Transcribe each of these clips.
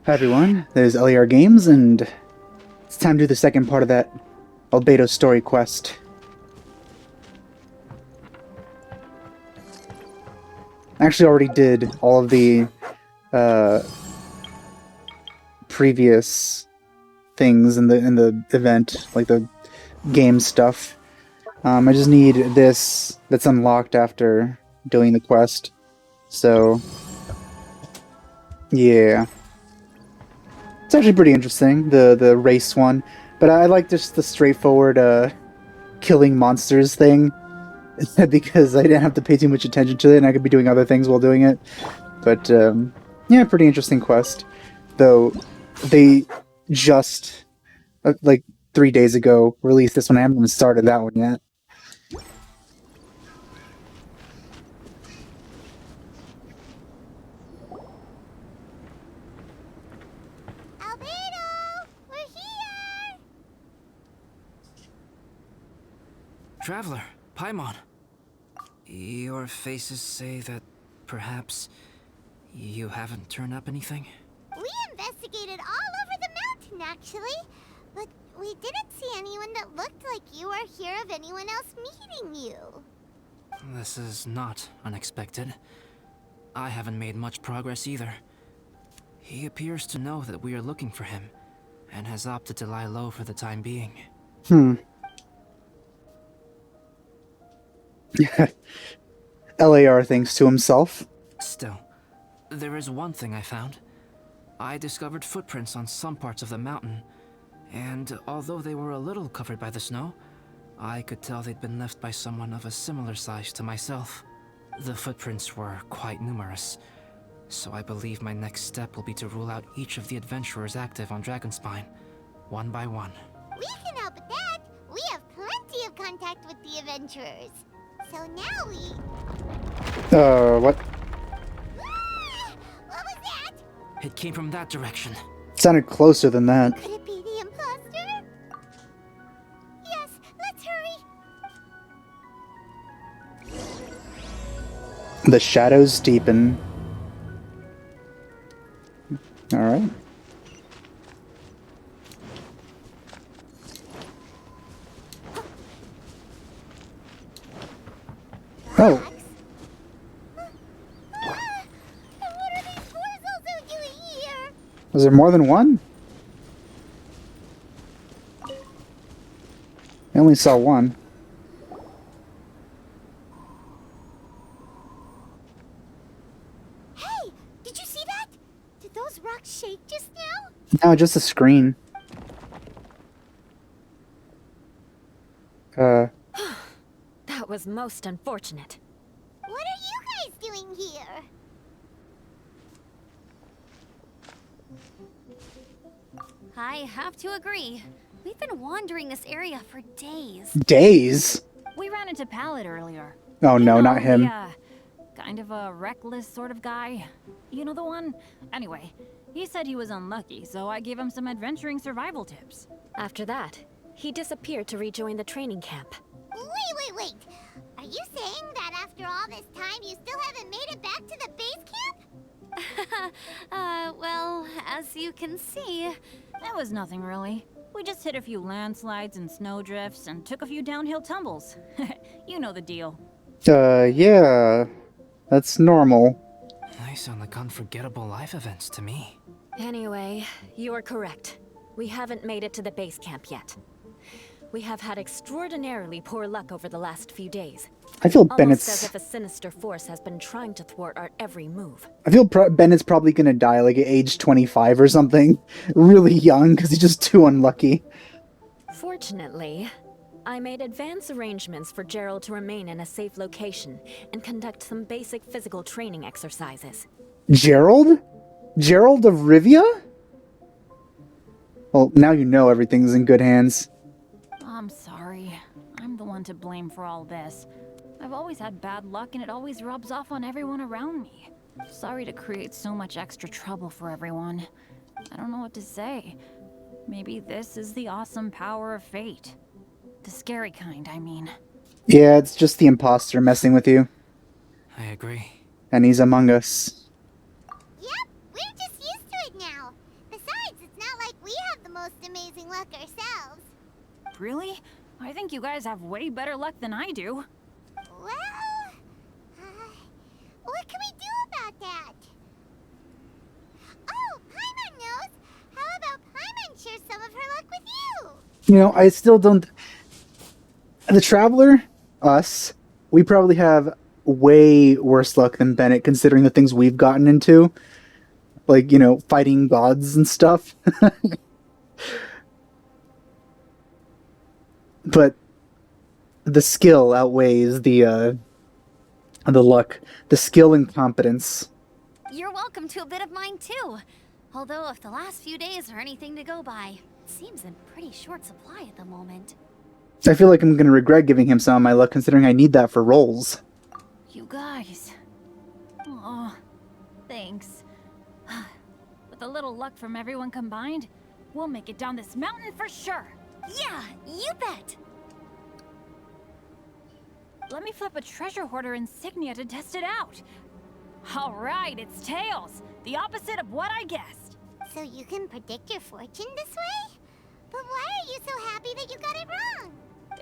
Hi everyone, there's LAR Games, and it's time to do the second part of that Albedo story quest. I actually already did all of the previous things in the event, like the game stuff. I just need this that's unlocked after doing the quest. So, yeah. It's actually pretty interesting, the race one. But I like just the straightforward killing monsters thing. Because I didn't have to pay too much attention to it and I could be doing other things while doing it. But, yeah, pretty interesting quest. Though, they just, like, 3 days ago released this one. I haven't even started that one yet. Traveler, Paimon. Your faces say that perhaps you haven't turned up anything? We investigated all over the mountain, actually. But we didn't see anyone that looked like you or hear of anyone else meeting you. This is not unexpected. I haven't made much progress either. He appears to know that we are looking for him, and has opted to lie low for the time being. LAR thinks to himself. Still, there is one thing I found. I discovered footprints on some parts of the mountain, and although they were a little covered by the snow, I could tell they'd been left by someone of a similar size to myself. The footprints were quite numerous, so I believe my next step will be to rule out each of the adventurers active on Dragonspine, one by one. We can help with that. We have plenty of contact with the adventurers. So now we... What? What was that? It came from that direction. It sounded closer than that. Could it be the imposter? Yes, let's hurry. The shadows deepen. Alright. Oh. What are these boys also doing here? Was there more than one? I only saw one. Hey, did you see that? Did those rocks shake just now? No, just a screen. That was most unfortunate. What are you guys doing here? I have to agree. We've been wandering this area for days. Days? We ran into Pallet earlier. Oh You no, know, not him. Kind of a reckless sort of guy. You know the one? Anyway, he said he was unlucky, so I gave him some adventuring survival tips. After that, he disappeared to rejoin the training camp. Wait. Are you saying that after all this time you still haven't made it back to the base camp? Well, as you can see... That was nothing really. We just hit a few landslides and snowdrifts and took a few downhill tumbles. You know the deal. Yeah. That's normal. They sound like unforgettable life events to me. Anyway, you are correct. We haven't made it to the base camp yet. We have had extraordinarily poor luck over the last few days. I feel Almost Bennett's... as if a sinister force has been trying to thwart our every move. I feel Bennett's probably gonna die like at age 25 or something. Really young, because he's just too unlucky. Fortunately, I made advance arrangements for Gerald to remain in a safe location and conduct some basic physical training exercises. Gerald? Gerald of Rivia? Well, now you know everything's in good hands. I'm sorry. I'm the one to blame for all this. I've always had bad luck and it always rubs off on everyone around me. Sorry to create so much extra trouble for everyone. I don't know what to say. Maybe this is the awesome power of fate. The scary kind, I mean. Yeah, it's just the imposter messing with you. I agree. And he's among us. Yep, we're just used to it now. amazing luck ourselves. Really? I think you guys have way better luck than I do. Well, what can we do about that? Oh, Paimon knows. How about Paimon share some of her luck with you? You know, I still don't. The Traveler, us, we probably have way worse luck than Bennett, considering the things we've gotten into. Like, you know, fighting gods and stuff. But the skill outweighs the luck. The skill and competence. You're welcome to a bit of mine too. Although if the last few days are anything to go by, it seems in pretty short supply at the moment. I feel like I'm going to regret giving him some of my luck, considering I need that for rolls. You guys. Oh, thanks. With a little luck from everyone combined, we'll make it down this mountain for sure. Yeah, you bet! Let me flip a treasure hoarder insignia to test it out. Alright, it's tails. The opposite of what I guessed. So you can predict your fortune this way? But why are you so happy that you got it wrong?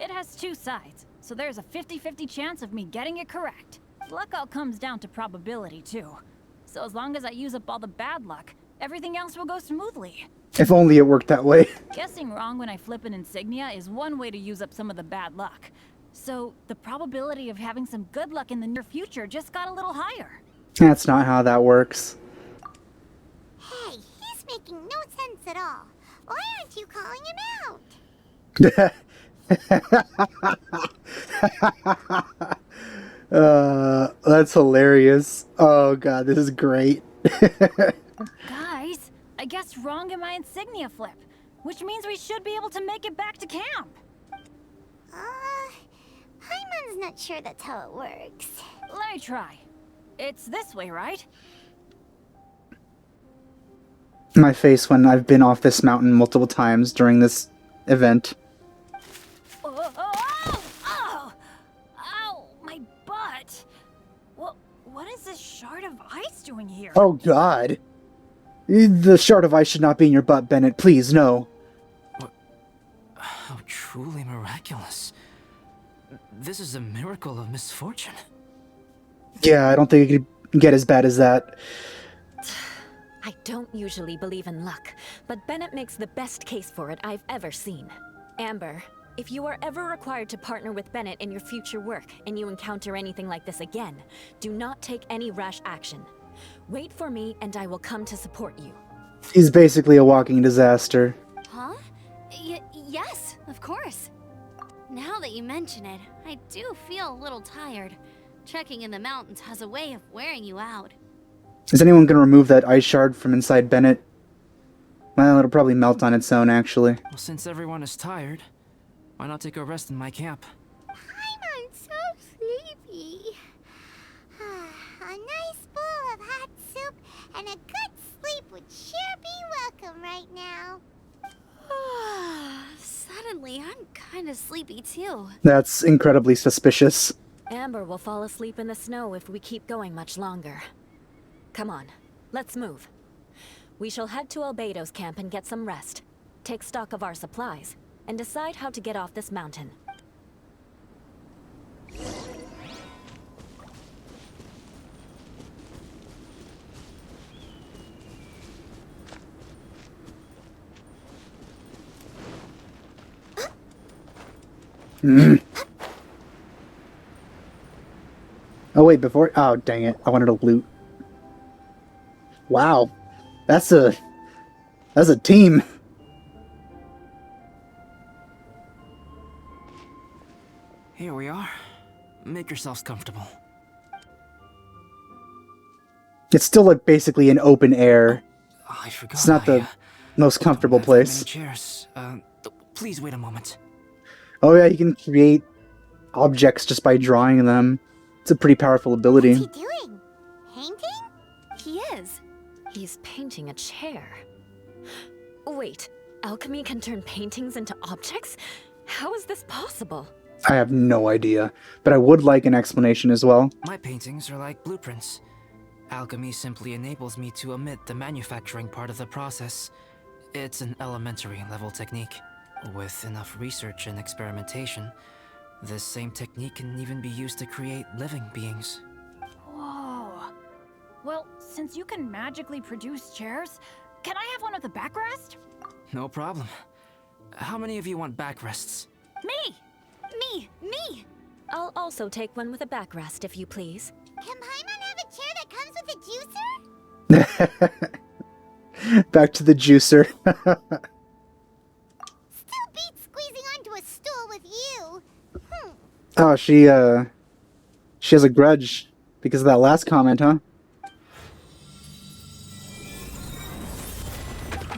It has two sides, so there's a 50-50 chance of me getting it correct. Luck all comes down to probability, too. So as long as I use up all the bad luck, everything else will go smoothly. If only it worked that way. Guessing wrong when I flip an insignia is one way to use up some of the bad luck. So the probability of having some good luck in the near future just got a little higher. That's not how that works. Hey, he's making no sense at all. Why aren't you calling him out? That's hilarious. Oh god, this is great. Guys, I guessed wrong in my insignia flip, which means we should be able to make it back to camp. Paimon's not sure that's how it works. Let me try. It's this way, right? My face when I've been off this mountain multiple times during this event. Oh! Ow! My butt! What is this shard of ice doing here? Oh god. The shard of ice should not be in your butt, Bennett. Please, no. How truly miraculous. This is a miracle of misfortune. Yeah, I don't think it could get as bad as that. I don't usually believe in luck, but Bennett makes the best case for it I've ever seen. Amber, if you are ever required to partner with Bennett in your future work and you encounter anything like this again, do not take any rash action. Wait for me and I will come to support you. He's basically a walking disaster. Huh? Yes, of course. Now that you mention it, I do feel a little tired. Trekking in the mountains has a way of wearing you out. Is anyone going to remove that ice shard from inside Bennett? Well, it'll probably melt on its own, actually. Well, since everyone is tired, why not take a rest in my camp? Paimon's so sleepy. A nice bowl of hot soup and a good sleep would sure be welcome right now. Suddenly, I'm kind of sleepy too. That's incredibly suspicious. Amber will fall asleep in the snow if we keep going much longer. Come on, let's move. We shall head to Albedo's camp and get some rest, take stock of our supplies, and decide how to get off this mountain. Oh wait, before... Oh, dang it. I wanted to loot. Wow. That's a team. Here we are. Make yourselves comfortable. It's still like basically an open air. I forgot. It's not the most comfortable don't have that place. many chairs. Please wait a moment. Oh yeah, you can create objects just by drawing them. It's a pretty powerful ability. What's he doing? Painting? He is. He's painting a chair. Wait, alchemy can turn paintings into objects? How is this possible? I have no idea, but I would like an explanation as well. My paintings are like blueprints. Alchemy simply enables me to omit the manufacturing part of the process. It's an elementary level technique. With enough research and experimentation, this same technique can even be used to create living beings. Whoa. Well, since you can magically produce chairs, can I have one with a backrest? No problem. How many of you want backrests? Me! Me! I'll also take one with a backrest, if you please. Can Paimon have a chair that comes with a juicer? Back to the juicer. Still beats squeezing onto a stool with you. Oh, she has a grudge because of that last comment, huh?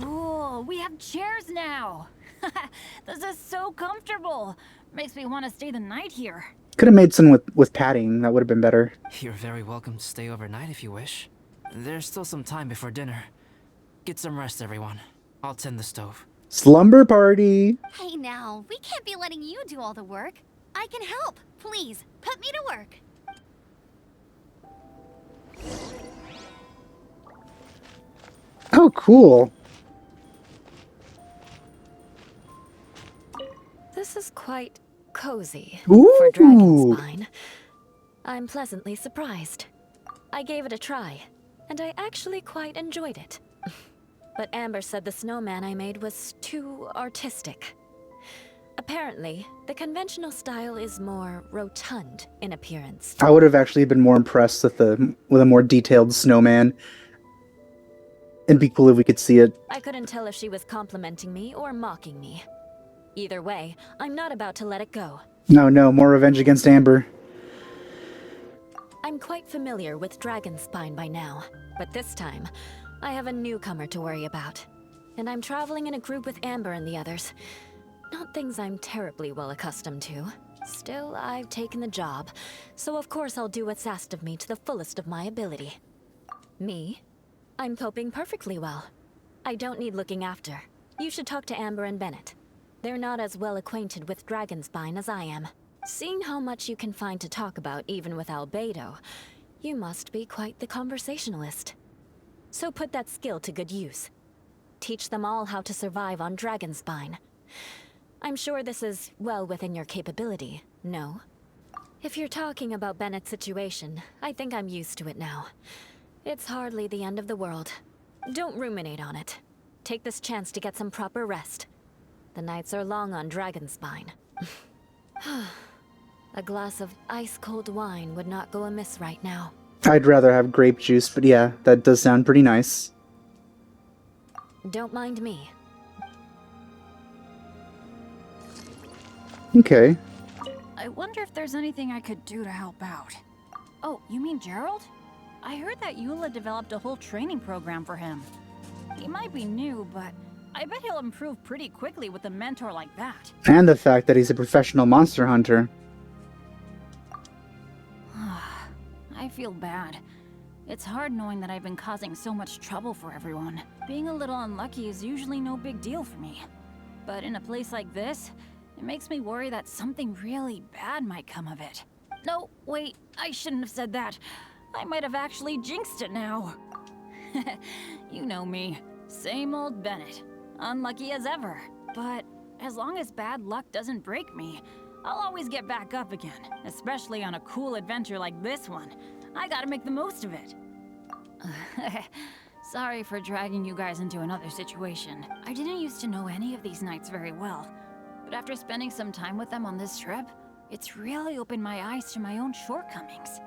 Cool, we have chairs now. This is so comfortable. Makes me want to stay the night here. Could have made some with padding. That would have been better. You're very welcome to stay overnight if you wish. There's still some time before dinner. Get some rest, everyone. I'll tend the stove. Slumber party. Hey now, we can't be letting you do all the work. I can help. Please, put me to work. Oh, cool. This is quite cozy Ooh. for Dragonspine. I'm pleasantly surprised. I gave it a try, and I actually quite enjoyed it. But Amber said the snowman I made was too artistic. Apparently, the conventional style is more rotund in appearance. I would have actually been more impressed with a more detailed snowman. It'd be cool if we could see it. I couldn't tell if she was complimenting me or mocking me. Either way, I'm not about to let it go. No, more revenge against Amber. I'm quite familiar with Dragonspine by now, but this time, I have a newcomer to worry about. And I'm traveling in a group with Amber and the others. Not things I'm terribly well accustomed to. Still, I've taken the job, so of course I'll do what's asked of me to the fullest of my ability. Me? I'm coping perfectly well. I don't need looking after. You should talk to Amber and Bennett. They're not as well acquainted with Dragonspine as I am. Seeing how much you can find to talk about even with Albedo, you must be quite the conversationalist. So put that skill to good use. Teach them all how to survive on Dragonspine. I'm sure this is well within your capability, no? If you're talking about Bennett's situation, I think I'm used to it now. It's hardly the end of the world. Don't ruminate on it. Take this chance to get some proper rest. The nights are long on Dragonspine. A glass of ice-cold wine would not go amiss right now. I'd rather have grape juice, but yeah, that does sound pretty nice. Don't mind me. Okay. I wonder if there's anything I could do to help out. Oh, you mean Gerald? I heard that Eula developed a whole training program for him. He might be new, but I bet he'll improve pretty quickly with a mentor like that. And the fact that he's a professional monster hunter. I feel bad. It's hard knowing that I've been causing so much trouble for everyone. Being a little unlucky is usually no big deal for me. But in a place like this, it makes me worry that something really bad might come of it. No, wait, I shouldn't have said that. I might have actually jinxed it now. You know me. Same old Bennett. Unlucky as ever. But as long as bad luck doesn't break me, I'll always get back up again. Especially on a cool adventure like this one. I gotta make the most of it. Sorry for dragging you guys into another situation. I didn't used to know any of these knights very well. But after spending some time with them on this trip, it's really opened my eyes to my own shortcomings.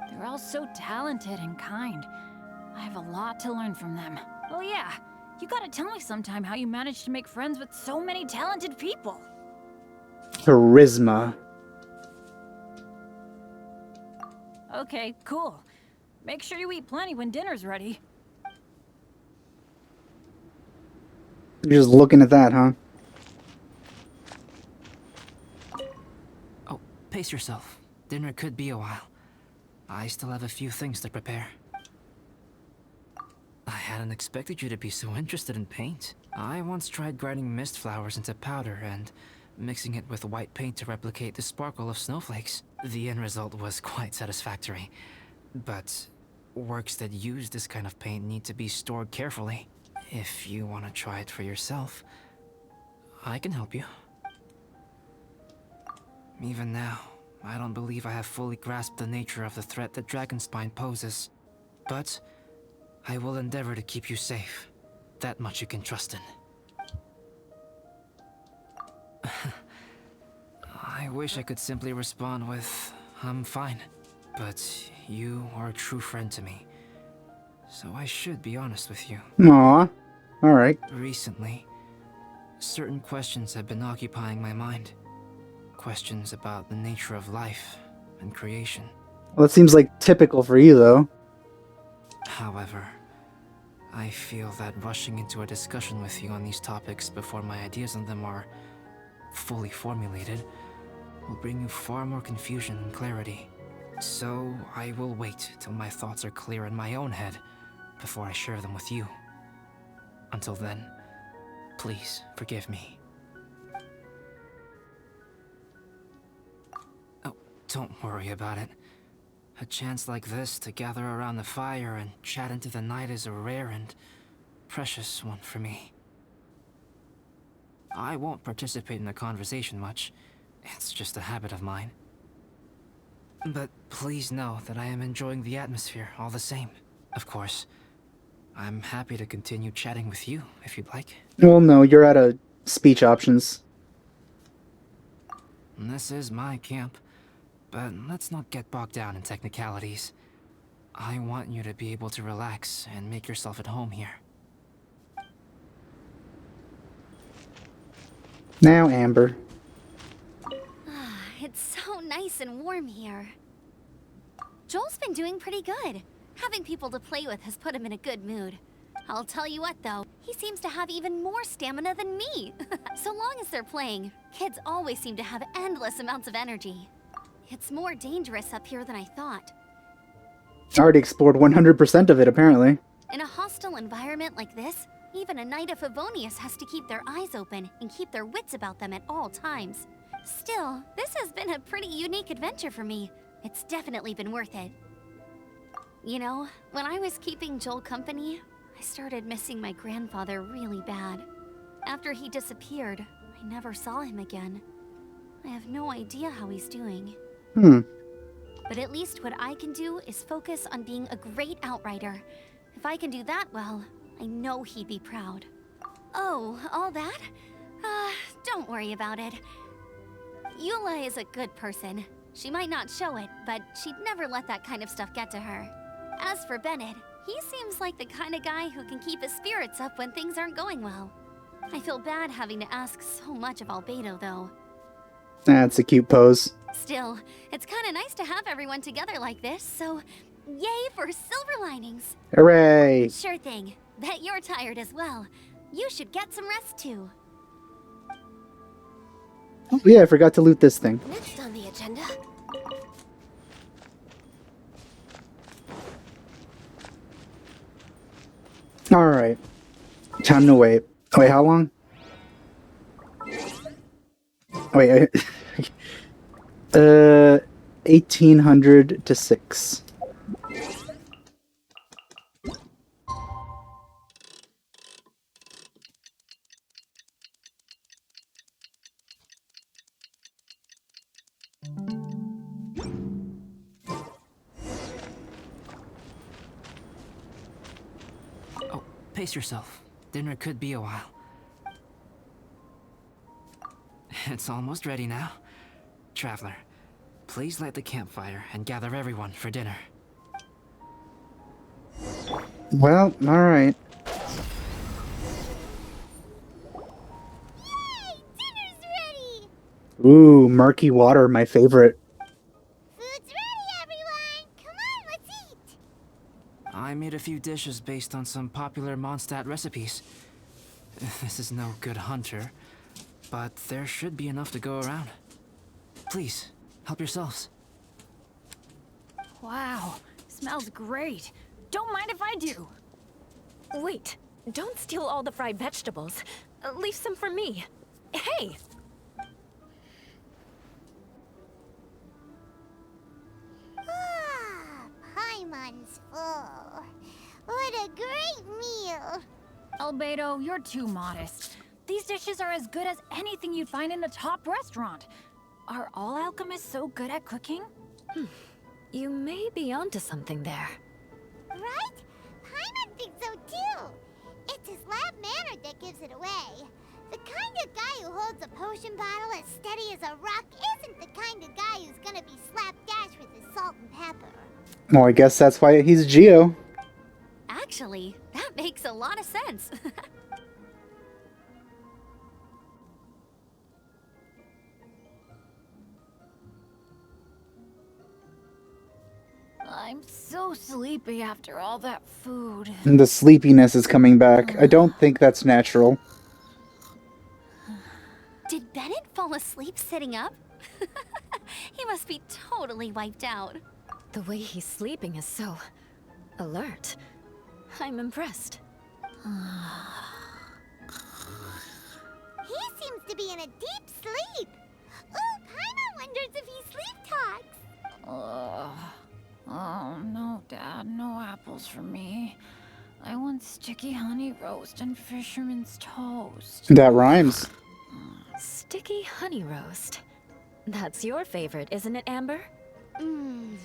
They're all so talented and kind. I have a lot to learn from them. Oh yeah, you gotta tell me sometime how you managed to make friends with so many talented people. Charisma. Okay, cool. Make sure you eat plenty when dinner's ready. You're just looking at that, huh? Oh, pace yourself. Dinner could be a while. I still have a few things to prepare. I hadn't expected you to be so interested in paint. I once tried grinding mist flowers into powder and mixing it with white paint to replicate the sparkle of snowflakes. The end result was quite satisfactory. But works that use this kind of paint need to be stored carefully. If you want to try it for yourself, I can help you. Even now, I don't believe I have fully grasped the nature of the threat that Dragonspine poses. But I will endeavor to keep you safe. That much you can trust in. I wish I could simply respond with, I'm fine. But you are a true friend to me. So I should be honest with you. Aw. Alright. Recently, certain questions have been occupying my mind. Questions about the nature of life and creation. Well, that seems like typical for you, though. However, I feel that rushing into a discussion with you on these topics before my ideas on them are fully formulated will bring you far more confusion than clarity. So I will wait till my thoughts are clear in my own head before I share them with you. Until then, please forgive me. Oh, don't worry about it. A chance like this to gather around the fire and chat into the night is a rare and precious one for me. I won't participate in the conversation much. It's just a habit of mine. But please know that I am enjoying the atmosphere all the same. Of course, I'm happy to continue chatting with you if you'd like. Well, no, you're out of speech options. This is my camp, but let's not get bogged down in technicalities. I want you to be able to relax and make yourself at home here. Now, Amber. It's so nice and warm here. Joel's been doing pretty good. Having people to play with has put him in a good mood. I'll tell you what though, he seems to have even more stamina than me. So long as they're playing, kids always seem to have endless amounts of energy. It's more dangerous up here than I thought. I already explored 100% of it, apparently. In a hostile environment like this, even a Knight of Favonius has to keep their eyes open and keep their wits about them at all times. Still, this has been a pretty unique adventure for me. It's definitely been worth it. You know, when I was keeping Joel company, I started missing my grandfather really bad. After he disappeared, I never saw him again. I have no idea how he's doing. But at least what I can do is focus on being a great outrider. If I can do that well, I know he'd be proud. Oh, all that? Don't worry about it. Eula is a good person. She might not show it, but she'd never let that kind of stuff get to her. As for Bennett, he seems like the kind of guy who can keep his spirits up when things aren't going well. I feel bad having to ask so much of Albedo, though. That's a cute pose. Still, it's kind of nice to have everyone together like this, so yay for silver linings. Hooray! Sure thing. Bet you're tired as well. You should get some rest too. Oh, yeah, I forgot to loot this thing. Next on the agenda. Alright. Time to wait. Wait, how long? Wait, 1800 to 6. Oh, pace yourself. Dinner could be a while. It's almost ready now. Traveler, please light the campfire and gather everyone for dinner. Well, alright. Yay! Dinner's ready! Ooh, murky water, my favorite. Food's ready, everyone! Come on, let's eat! I made a few dishes based on some popular Mondstadt recipes. This is no good hunter, but there should be enough to go around. Please, help yourselves. Wow, smells great. Don't mind if I do. Wait, don't steal all the fried vegetables. Leave some for me. Hey! Ah, Paimon's full. What a great meal! Albedo, you're too modest. These dishes are as good as anything you'd find in a top restaurant. Are all alchemists so good at cooking? You may be onto something there. Right? Paimon thinks so too. It's his lab manner that gives it away. The kind of guy who holds a potion bottle as steady as a rock isn't the kind of guy who's gonna be slapdash with his salt and pepper. Well, I guess that's why he's Geo. Actually, that makes a lot of sense. I'm so sleepy after all that food. And the sleepiness is coming back. I don't think that's natural. Did Bennett fall asleep sitting up? He must be totally wiped out. The way he's sleeping is so alert. I'm impressed. He seems to be in a deep sleep. Ooh, Paimon wonders if he sleep talks. Oh, no, Dad. No apples for me. I want sticky honey roast and fisherman's toast. That rhymes. Sticky honey roast. That's your favorite, isn't it, Amber?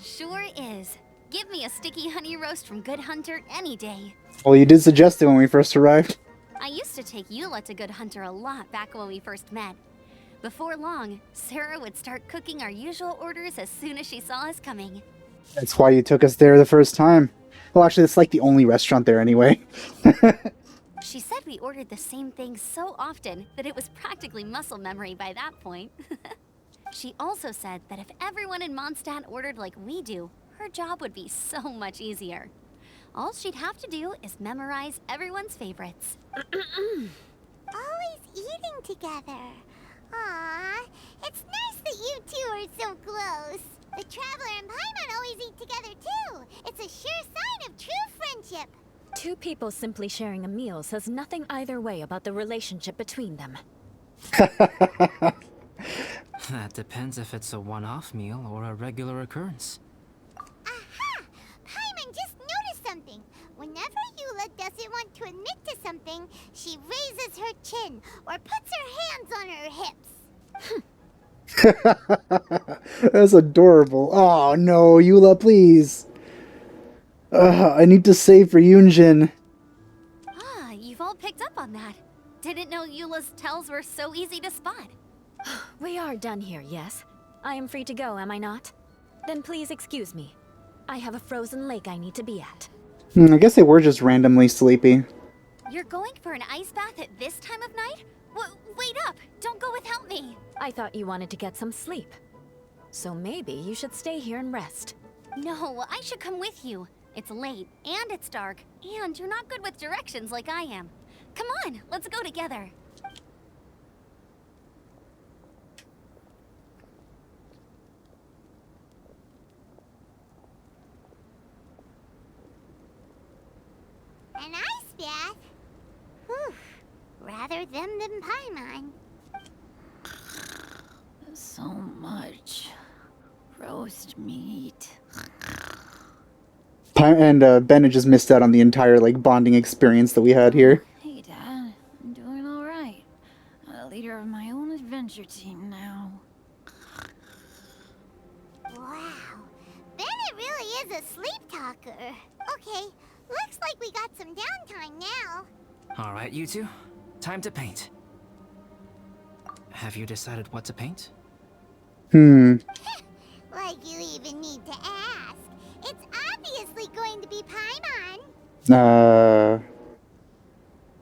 Sure is. Give me a sticky honey roast from Good Hunter any day. Well, you did suggest it when we first arrived. I used to take Eula to Good Hunter a lot back when we first met. Before long, Sarah would start cooking our usual orders as soon as she saw us coming. That's why you took us there the first time. Well, actually, it's like the only restaurant there anyway. She said we ordered the same thing so often that it was practically muscle memory by that point. She also said that if everyone in Mondstadt ordered like we do, her job would be so much easier. All she'd have to do is memorize everyone's favorites. Always eating together. Aww, it's nice that you two are so close. The Traveler and Paimon always eat together too. It's a sure sign of true friendship. Two people simply sharing a meal says nothing either way about the relationship between them. That depends if it's a one-off meal or a regular occurrence. Aha! Paimon just noticed something. Whenever Eula doesn't want to admit to something, she raises her chin or puts her hands on her hips. That's adorable. Oh no, Eula, please. I need to save for Yunjin. Ah, you've all picked up on that. Didn't know Eula's tells were so easy to spot. We are done here, yes? I am free to go, am I not? Then please excuse me. I have a frozen lake I need to be at. I guess they were just randomly sleepy. You're going for an ice bath at this time of night? Wait up! Don't go without me! I thought you wanted to get some sleep. So maybe you should stay here and rest. No, I should come with you. It's late, and it's dark, and you're not good with directions like I am. Come on, let's go together. An ice bath? Whew. Rather them than Paimon. So much roast meat. And Bennett just missed out on the entire like bonding experience that we had here. Hey, Dad. I'm doing all right. I'm a leader of my own adventure team now. Wow. Bennett really is a sleep talker. Okay, looks like we got some downtime now. Alright, you two. Time to paint. Have you decided what to paint? Like you even need to ask. It's obviously going to be Paimon.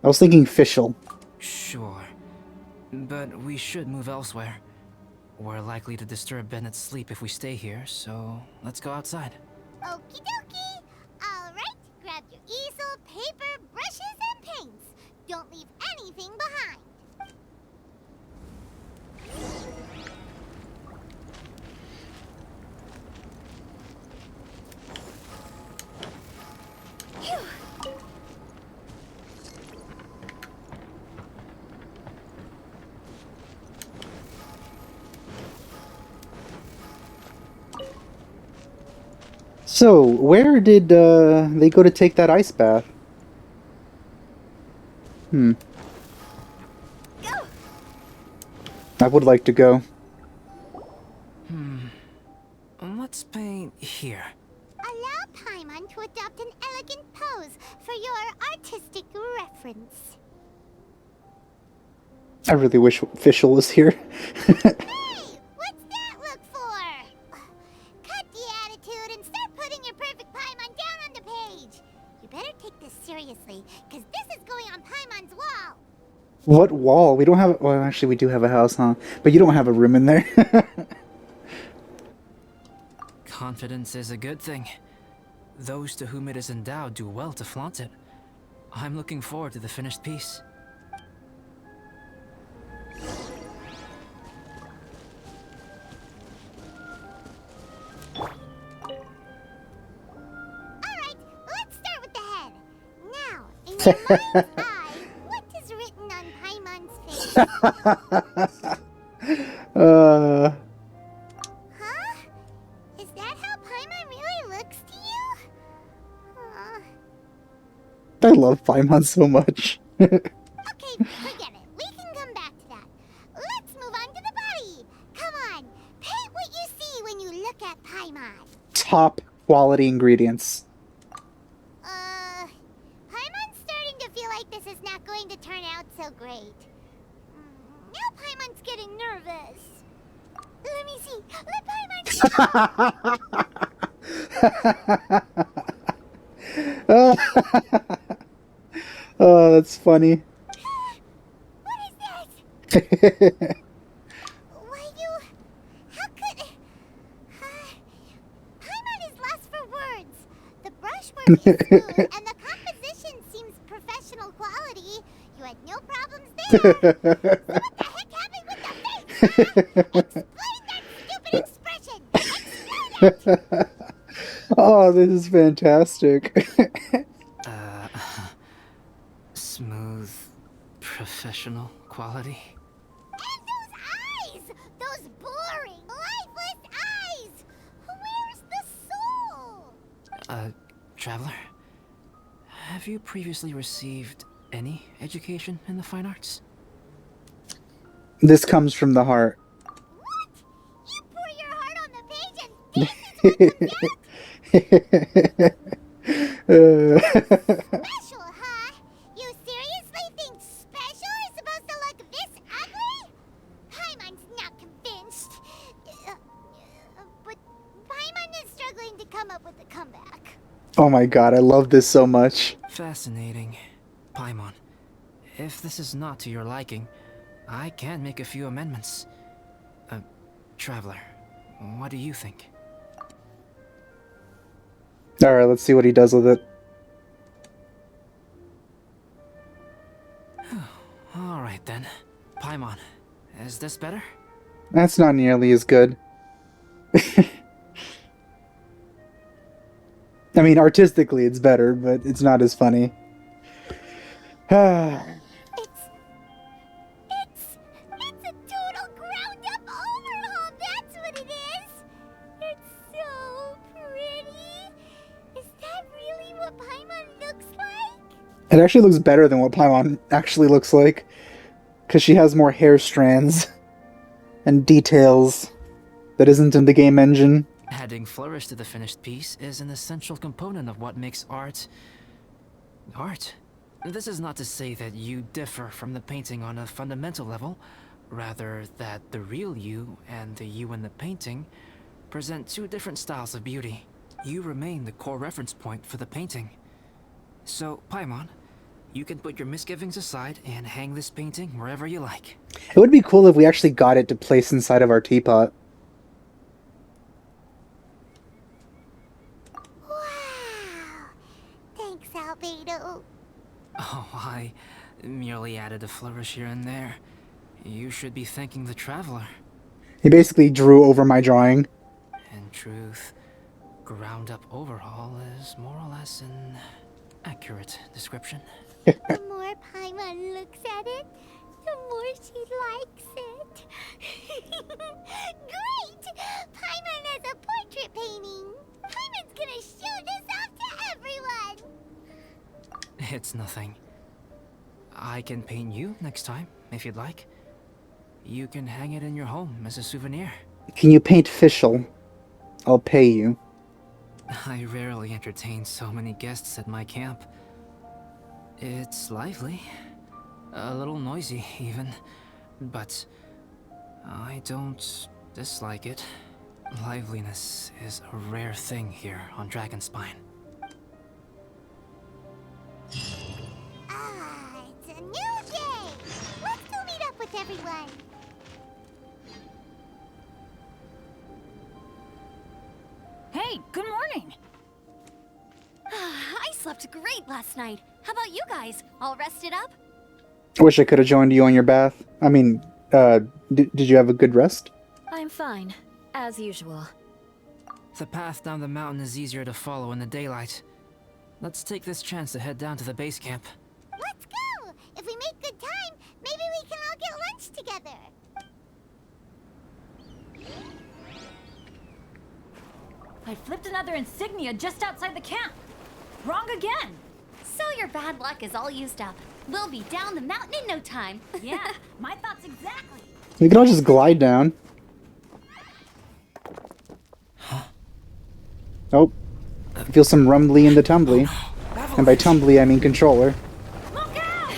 I was thinking official. Sure. But we should move elsewhere. We're likely to disturb Bennett's sleep if we stay here, so let's go outside. Okie dokie. Alright, grab your easel, paper, brushes, and paints. Don't leave anything behind. So, where did they go to take that ice bath? I would like to go. Let's paint here. Allow Paimon to adopt an elegant pose for your artistic reference. I really wish Official was here. Hey! What's that look for? Cut the attitude and start putting your perfect Paimon down on the page. You better take this seriously, because this is going on Paimon's wall. What wall? We don't have... Well, actually, we do have a house, huh? But you don't have a room in there. Confidence is a good thing. Those to whom it is endowed do well to flaunt it. I'm looking forward to the finished piece. Alright, let's start with the head. Now, in your mind's eye, what is written on Paimon's face? Huh? Is that how Paimon really looks to you? I love Paimon so much. Okay, forget it. We can come back to that. Let's move on to the body. Come on, paint what you see when you look at Paimon. Top quality ingredients. Paimon's starting to feel like this is not going to turn out so great. Now Paimon's getting nervous. Let me see. Let Paimon... Oh, that's funny. What is that? Why you... How could... Paimon is lost for words. The brushwork is smooth, and the composition seems professional quality. You had no problems there. So what the heck happened with the face, huh? Explain that stupid expression! Explain it! Oh, this is fantastic. Smooth, professional quality. And those eyes! Those boring, lifeless eyes! Where's the soul? Traveler? Have you previously received any education in the fine arts? This comes from the heart. What? You pour your heart on the page and this is what special, huh? You seriously think special is supposed to look this ugly? Paimon's not convinced. But Paimon is struggling to come up with a comeback. Oh my god, I love this so much. Fascinating. Paimon, if this is not to your liking, I can make a few amendments. Traveler, what do you think? Alright, let's see what he does with it. Alright then. Paimon, is this better? That's not nearly as good. I mean, artistically it's better, but it's not as funny. It's a total ground-up overhaul, that's what it is! It's so pretty! Is that really what Paimon looks like? It actually looks better than what Paimon actually looks like. Because she has more hair strands and details that isn't in the game engine. Adding flourish to the finished piece is an essential component of what makes art... art. This is not to say that you differ from the painting on a fundamental level, rather that the real you and the you in the painting present two different styles of beauty. You remain the core reference point for the painting. So, Paimon, you can put your misgivings aside and hang this painting wherever you like. It would be cool if we actually got it to place inside of our teapot. Wow! Thanks, Albedo. Oh, I merely added a flourish here and there. You should be thanking the Traveler. He basically drew over my drawing. In truth, ground-up overhaul is more or less an accurate description. The more Paimon looks at it, the more she likes it. Great! Paimon has a portrait painting. Paimon's gonna show this off to everyone. It's nothing. I can paint you next time, if you'd like. You can hang it in your home as a souvenir. Can you paint Fischl? I'll pay you. I rarely entertain so many guests at my camp. It's lively. A little noisy, even. But I don't dislike it. Liveliness is a rare thing here on Dragonspine. Ah, it's a new day! Let's go meet up with everyone! Hey, good morning! I slept great last night. How about you guys? All rested up? I wish I could have joined you on your bath. I mean, did you have a good rest? I'm fine, as usual. The path down the mountain is easier to follow in the daylight. Let's take this chance to head down to the base camp. Let's go! If we make good time, maybe we can all get lunch together. I flipped another insignia just outside the camp. Wrong again. So your bad luck is all used up. We'll be down the mountain in no time. Yeah, my thoughts exactly. We can all just glide down. Oh, I feel some rumbly in the tumbly. And by tumbly, I mean controller. Look out!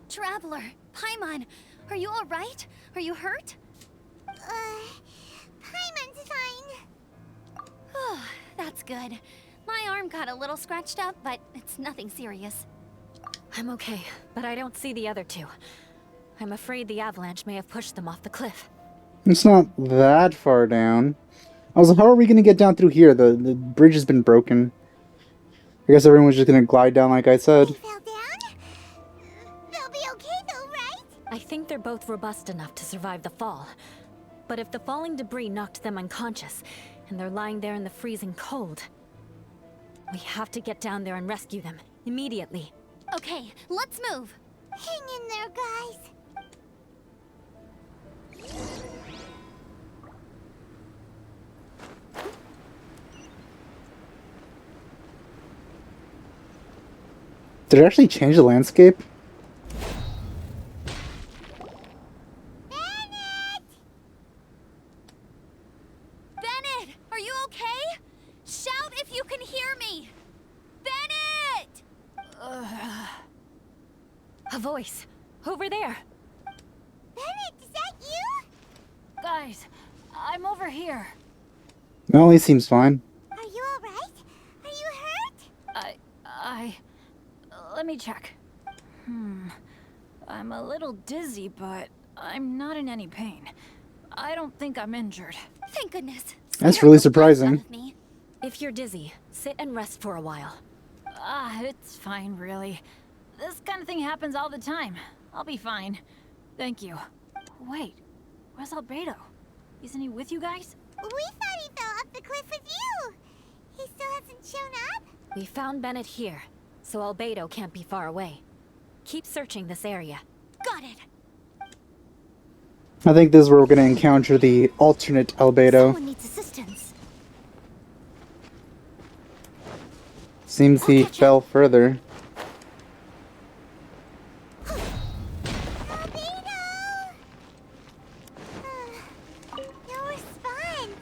Traveler, Paimon, are you all right? Are you hurt? Paimon's fine. Oh, that's good. My arm got a little scratched up, but it's nothing serious. I'm okay, but I don't see the other two. I'm afraid the avalanche may have pushed them off the cliff. It's not that far down. Also, how are we going to get down through here? The bridge has been broken. I guess everyone's just going to glide down like I said. They fell down? They'll be okay though, right? I think they're both robust enough to survive the fall. But if the falling debris knocked them unconscious, and they're lying there in the freezing cold, we have to get down there and rescue them, immediately. Okay, let's move. Hang in there, guys. Did it actually change the landscape? Bennett! Bennett, are you okay? Shout if you can hear me. Bennett! A voice! Over there! Bennett, is that you? Guys, I'm over here. Well, he seems fine. Are you alright? Are you hurt? Let me check. I'm a little dizzy, but I'm not in any pain. I don't think I'm injured. Thank goodness. That's Scared really the blood surprising. out of me. If you're dizzy, sit and rest for a while. It's fine, really. This kind of thing happens all the time. I'll be fine. Thank you. Wait, where's Albedo? Isn't he with you guys? We thought he fell off the cliff with you. He still hasn't shown up? We found Bennett here, so Albedo can't be far away. Keep searching this area. Got it. I think this is where we're going to encounter the alternate Albedo. Someone needs assistance. Seems he fell further. Albedo! No response.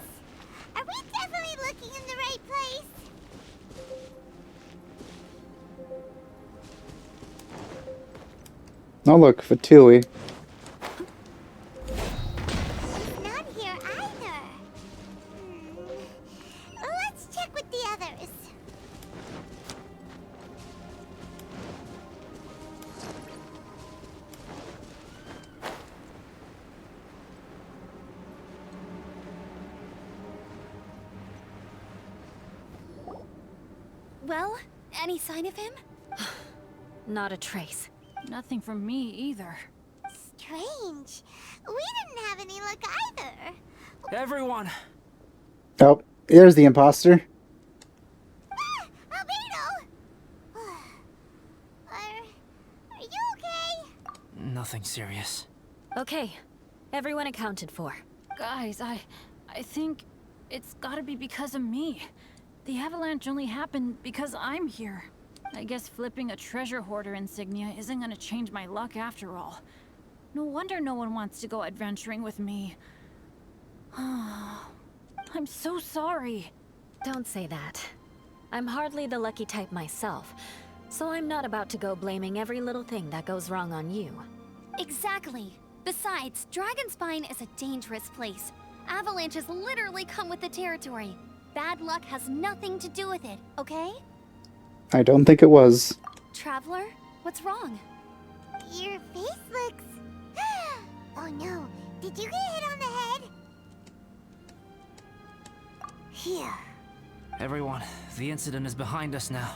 Are we definitely looking in the right place? Oh look, Fatui. Not here either. Let's check with the others. Well, any sign of him? Not a trace. Nothing from me either. Strange. We didn't have any luck either. Everyone! Oh, there's the imposter. Albedo! Nothing serious. Okay, everyone accounted for. Guys, I think it's gotta be because of me. The avalanche only happened because I'm here. I guess flipping a treasure hoarder insignia isn't gonna change my luck after all. No wonder no one wants to go adventuring with me. I'm so sorry. Don't say that. I'm hardly the lucky type myself, so I'm not about to go blaming every little thing that goes wrong on you. Exactly. Besides, Dragonspine is a dangerous place. Avalanches literally come with the territory. Bad luck has nothing to do with it, okay? I don't think it was. Traveler, what's wrong? Your face looks... Oh no, did you get hit on the head? Here. Everyone, the incident is behind us now.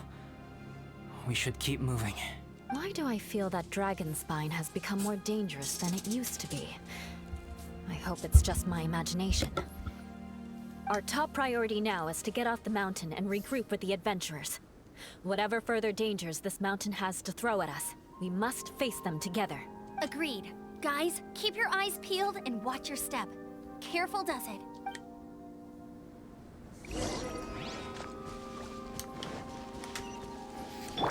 We should keep moving. Why do I feel that Dragonspine has become more dangerous than it used to be? I hope it's just my imagination. Our top priority now is to get off the mountain and regroup with the adventurers. Whatever further dangers this mountain has to throw at us, we must face them together. Agreed. Guys, keep your eyes peeled and watch your step. Careful does it.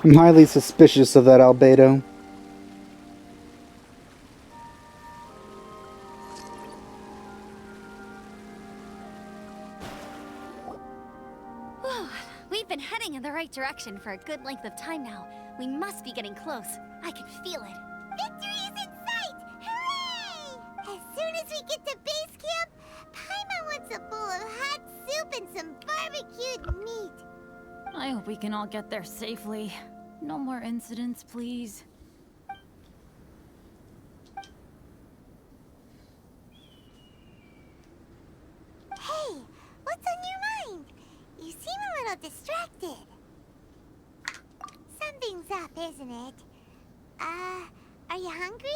I'm highly suspicious of that albedo. Whew, we've been heading in the right direction for a good length of time now. We must be getting close. I can feel it. Victory is in sight! Hooray! As soon as we get to base camp, Paimon wants a bowl of hot soup and some barbecued meat. I hope we can all get there safely. No more incidents, please. Hey, what's on your mind? You seem a little distracted. Something's up, isn't it? Are you hungry?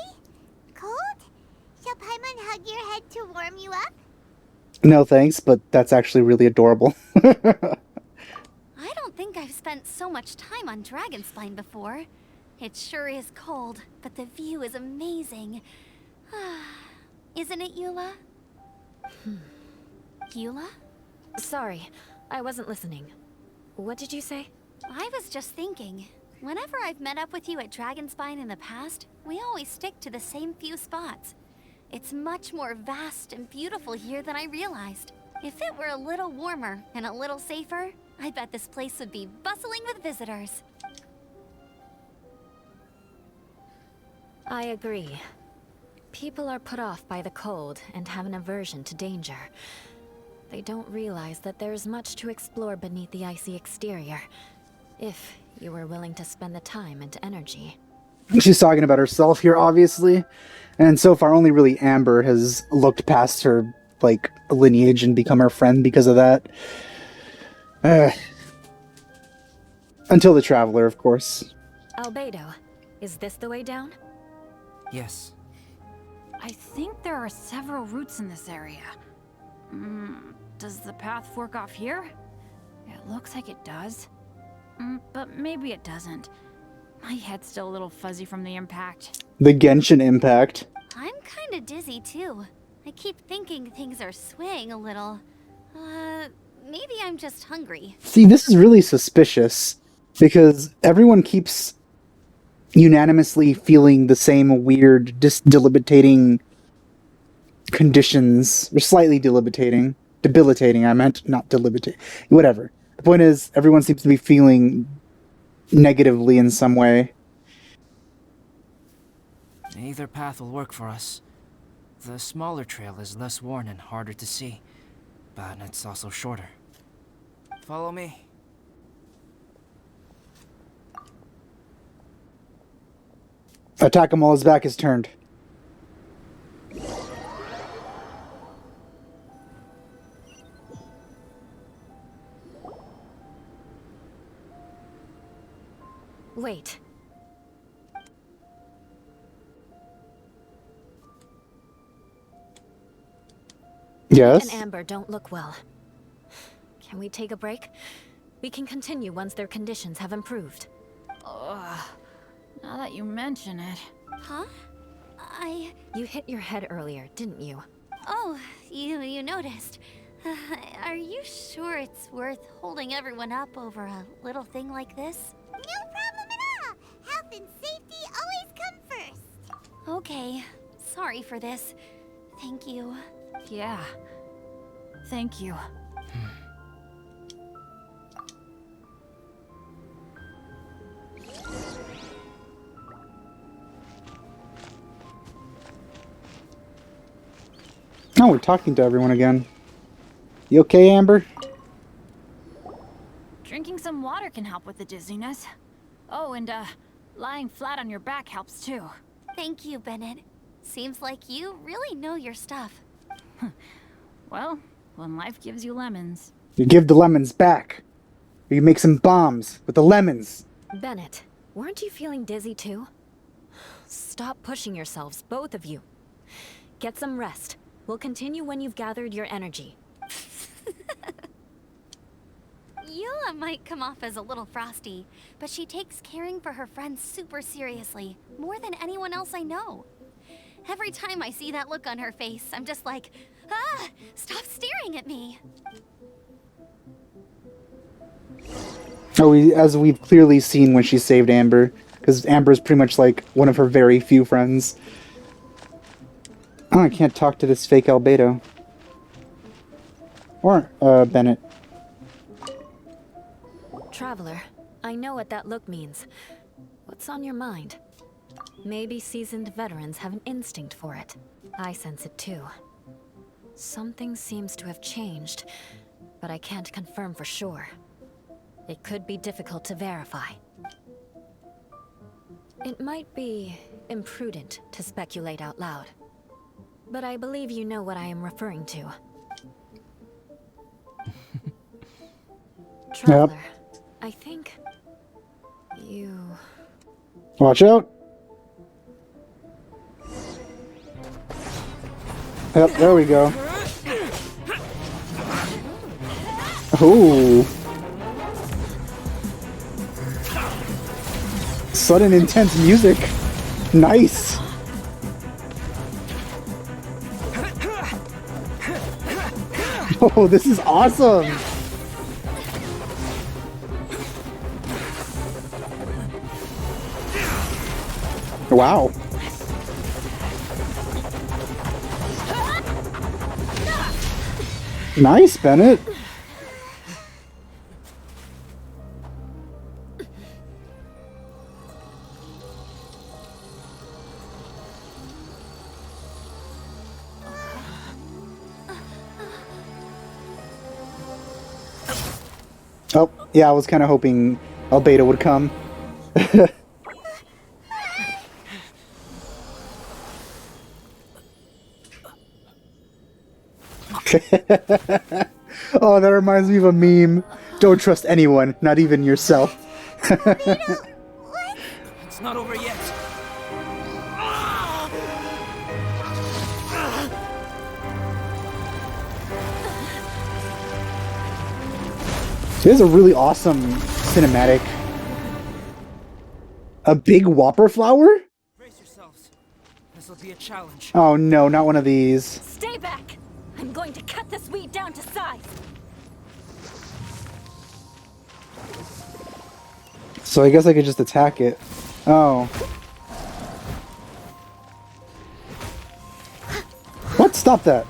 Cold? Shall Paimon hug your head to warm you up? No thanks, but that's actually really adorable. I don't think I've spent so much time on Dragonspine before. It sure is cold, but the view is amazing. Isn't it, Eula? Eula? Sorry, I wasn't listening. What did you say? I was just thinking. Whenever I've met up with you at Dragonspine in the past, we always stick to the same few spots. It's much more vast and beautiful here than I realized. If it were a little warmer and a little safer, I bet this place would be bustling with visitors. I agree. People are put off by the cold and have an aversion to danger. They don't realize that there is much to explore beneath the icy exterior, if you were willing to spend the time and energy. She's talking about herself here, obviously. And so far, only really Amber has looked past her, like, lineage and become her friend because of that. Until the Traveler, of course. Albedo, is this the way down? Yes. I think there are several routes in this area. Does the path fork off here? It looks like it does. But maybe it doesn't. My head's still a little fuzzy from the impact. The Genshin impact. I'm kinda dizzy too. I keep thinking things are swaying a little. Maybe I'm just hungry. See, this is really suspicious, because everyone keeps unanimously feeling the same weird, debilitating conditions. Or slightly debilitating. Debilitating, I meant, not debilitating. Whatever. The point is, everyone seems to be feeling negatively in some way. Either path will work for us. The smaller trail is less worn and harder to see, but it's also shorter. Follow me. Attack him while his back is turned. Wait. Yes? And Amber don't look well. Can we take a break? We can continue once their conditions have improved. Ugh. Now that you mention it. Huh? You hit your head earlier, didn't you? Oh, you noticed. Are you sure it's worth holding everyone up over a little thing like this? No problem at all. Health and safety always come first. Okay, sorry for this. Thank you. Yeah. Thank you. Oh, we're talking to everyone again. You okay, Amber? Drinking some water can help with the dizziness. Oh, and lying flat on your back helps too. Thank you, Bennett. Seems like you really know your stuff. Well, when life gives you lemons. You give the lemons back. Or you make some bombs with the lemons. Bennett, weren't you feeling dizzy too? Stop pushing yourselves, both of you. Get some rest. We'll continue when you've gathered your energy. Eula might come off as a little frosty, but she takes caring for her friends super seriously, more than anyone else I know. Every time I see that look on her face, I'm just like, ah, stop staring at me. Oh, as we've clearly seen when she saved Amber, because Amber's pretty much like one of her very few friends. Oh, I can't talk to this fake albedo. Or, Bennett. Traveler, I know what that look means. What's on your mind? Maybe seasoned veterans have an instinct for it. I sense it too. Something seems to have changed, but I can't confirm for sure. It could be difficult to verify. It might be imprudent to speculate out loud, but I believe you know what I am referring to. Traveler, I think you... Watch out! Yep, there we go. Ooh. Sudden intense music. Nice. Oh, this is awesome. Wow. Nice, Bennett. Oh, yeah, I was kind of hoping Albedo would come. Oh, that reminds me of a meme. Don't trust anyone, not even yourself. It's not over yet. This is a really awesome cinematic. A big whopper flower? Brace yourselves. This will be a challenge. Oh no, not one of these. Stay back! I'm going to cut this weed down to size! So I guess I could just attack it. Oh. What? Stop that.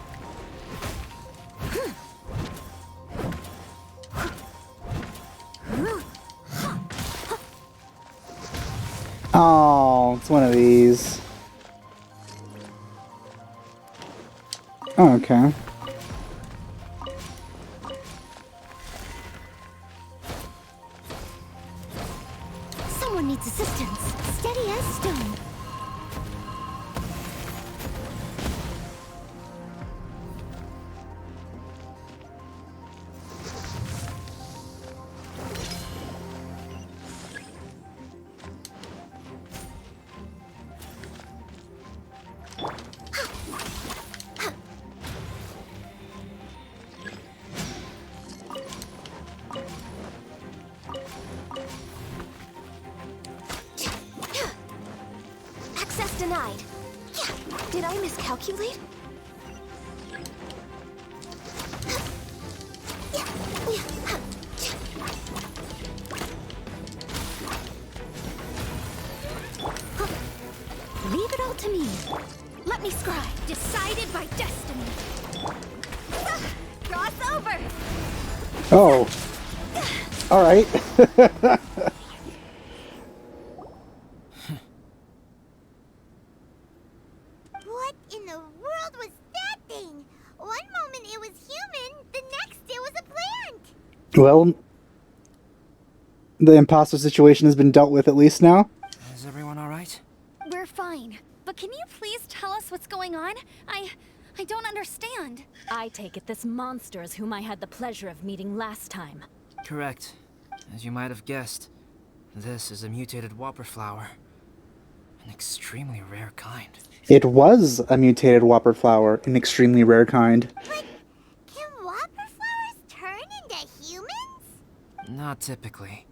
Oh, it's one of these. Oh, okay. Someone needs assistance. Steady as stone. Access denied. Yeah. Did I miscalculate? Leave it all to me. Let me scry. Decided by destiny. Cross over. Oh. All right. What in the world was that thing? One moment it was human, the next it was a plant. Well, the imposter situation has been dealt with at least now. Is everyone alright? We're fine. But can you please tell us what's going on? I don't understand. I take it this monster is whom I had the pleasure of meeting last time. Correct. As you might have guessed, this is a mutated whopper flower. An extremely rare kind. It was a mutated whopper flower, an extremely rare kind. Can whopper flowers turn into humans? Not typically.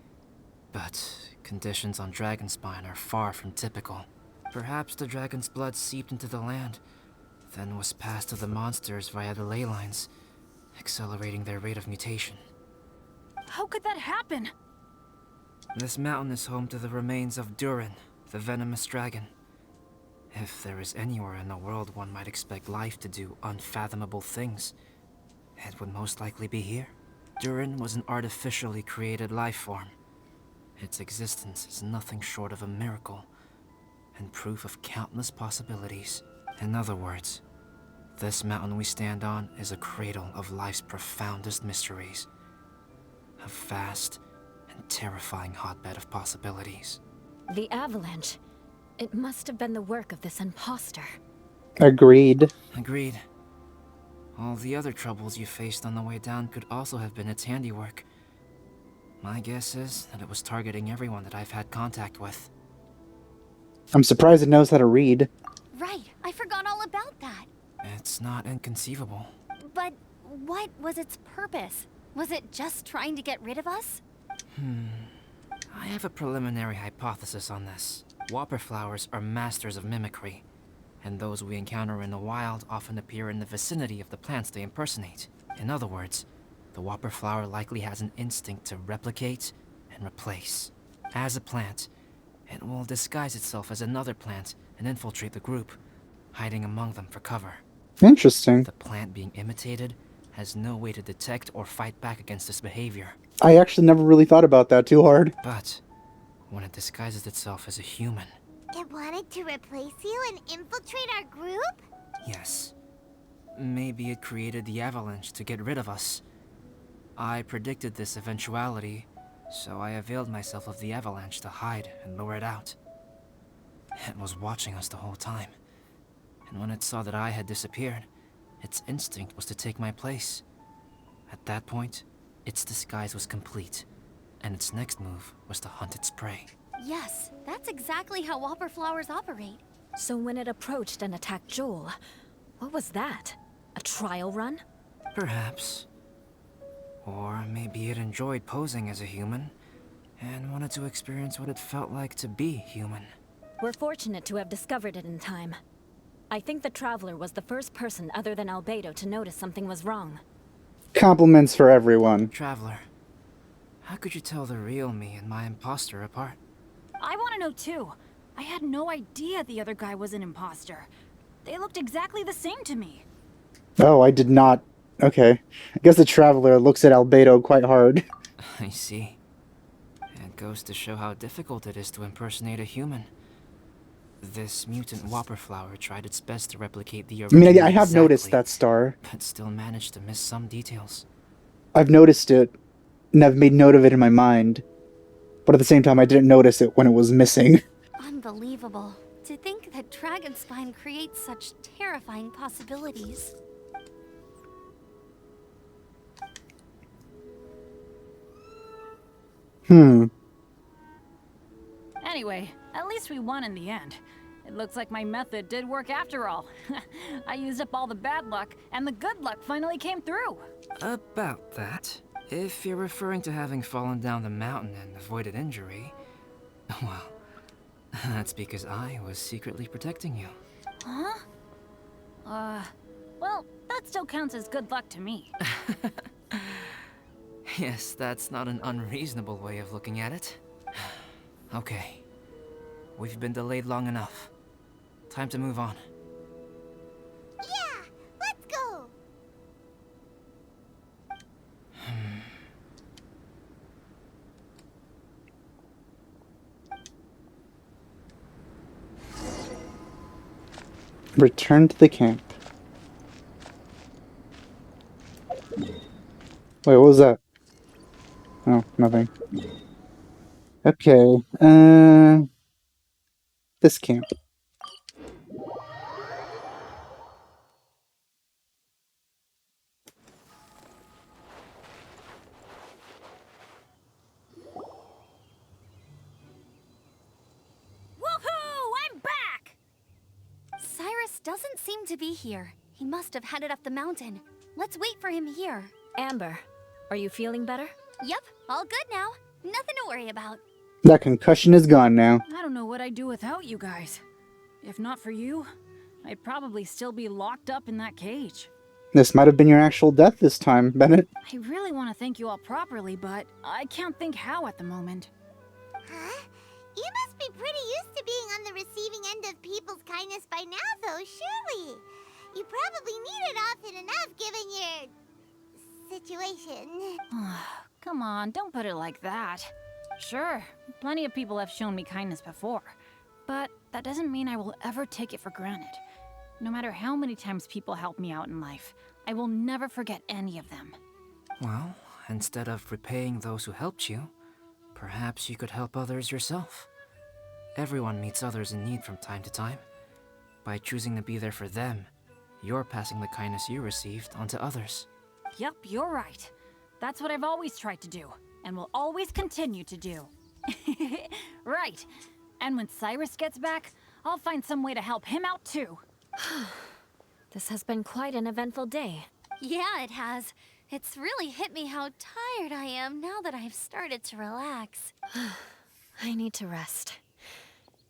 But conditions on Dragonspine are far from typical. Perhaps the dragon's blood seeped into the land, then was passed to the monsters via the ley lines, accelerating their rate of mutation. How could that happen? This mountain is home to the remains of Durin, the venomous dragon. If there is anywhere in the world one might expect life to do unfathomable things, it would most likely be here. Durin was an artificially created life form. Its existence is nothing short of a miracle, and proof of countless possibilities. In other words, this mountain we stand on is a cradle of life's profoundest mysteries. A vast and terrifying hotbed of possibilities. The avalanche. It must have been the work of this imposter. Agreed. Agreed. All the other troubles you faced on the way down could also have been its handiwork. My guess is that it was targeting everyone that I've had contact with. I'm surprised it knows how to read. Right, I forgot all about that. It's not inconceivable. But what was its purpose? Was it just trying to get rid of us? I have a preliminary hypothesis on this. Whopper flowers are masters of mimicry, and those we encounter in the wild often appear in the vicinity of the plants they impersonate. In other words, the whopper flower likely has an instinct to replicate and replace. As a plant, it will disguise itself as another plant and infiltrate the group, hiding among them for cover. Interesting. The plant being imitated has no way to detect or fight back against this behavior. I actually never really thought about that too hard. But when it disguises itself as a human, It wanted to replace you and infiltrate our group? yes, maybe it created the avalanche to get rid of us. I predicted this eventuality, so I availed myself of the avalanche to hide and lure it out. It was watching us the whole time, and when it saw that I had disappeared, its instinct was to take my place. At that point, its disguise was complete, and its next move was to hunt its prey. Yes, that's exactly how whopper flowers operate. So when it approached and attacked Joel, what was that? A trial run? Perhaps. Or maybe it enjoyed posing as a human, and wanted to experience what it felt like to be human. We're fortunate to have discovered it in time. I think the Traveler was the first person other than Albedo to notice something was wrong. Compliments for everyone. Traveler, how could you tell the real me and my imposter apart? I want to know too. I had no idea the other guy was an imposter. They looked exactly the same to me. Oh, I did not. Okay. I guess the Traveler looks at Albedo quite hard. I see. It goes to show how difficult it is to impersonate a human. This mutant whopper flower tried its best to replicate the I original mean, I have noticed exactly, that star. but still managed to miss some details. I've noticed it, and I've made note of it in my mind. But at the same time, I didn't notice it when it was missing. Unbelievable. To think that Dragonspine creates such terrifying possibilities. Anyway, at least we won in the end. It looks like my method did work after all. I used up all the bad luck, and the good luck finally came through. About that, if you're referring to having fallen down the mountain and avoided injury, well, that's because I was secretly protecting you. Huh? Well, that still counts as good luck to me. Yes, that's not an unreasonable way of looking at it. Okay. We've been delayed long enough. Time to move on. Yeah, let's go. Return to the camp. Wait, what was that? Oh, nothing. Okay, this camp. Woohoo! I'm back! Cyrus doesn't seem to be here. He must have headed up the mountain. Let's wait for him here. Amber, are you feeling better? Yep, all good now. Nothing to worry about. That concussion is gone now. I don't know what I'd do without you guys. If not for you, I'd probably still be locked up in that cage. This might have been your actual death this time, Bennett. I really want to thank you all properly, but I can't think how at the moment. Huh? You must be pretty used to being on the receiving end of people's kindness by now, though, surely. You probably need it often enough given your situation. Come on, don't put it like that. Sure, plenty of people have shown me kindness before, but that doesn't mean I will ever take it for granted. No matter how many times people help me out in life, I will never forget any of them. Well, instead of repaying those who helped you, perhaps you could help others yourself. Everyone meets others in need from time to time. By choosing to be there for them, you're passing the kindness you received onto others. Yep, you're right. That's what I've always tried to do, and will always continue to do. Right. And when Cyrus gets back, I'll find some way to help him out too. This has been quite an eventful day. Yeah, it has. It's really hit me how tired I am now that I've started to relax. I need to rest.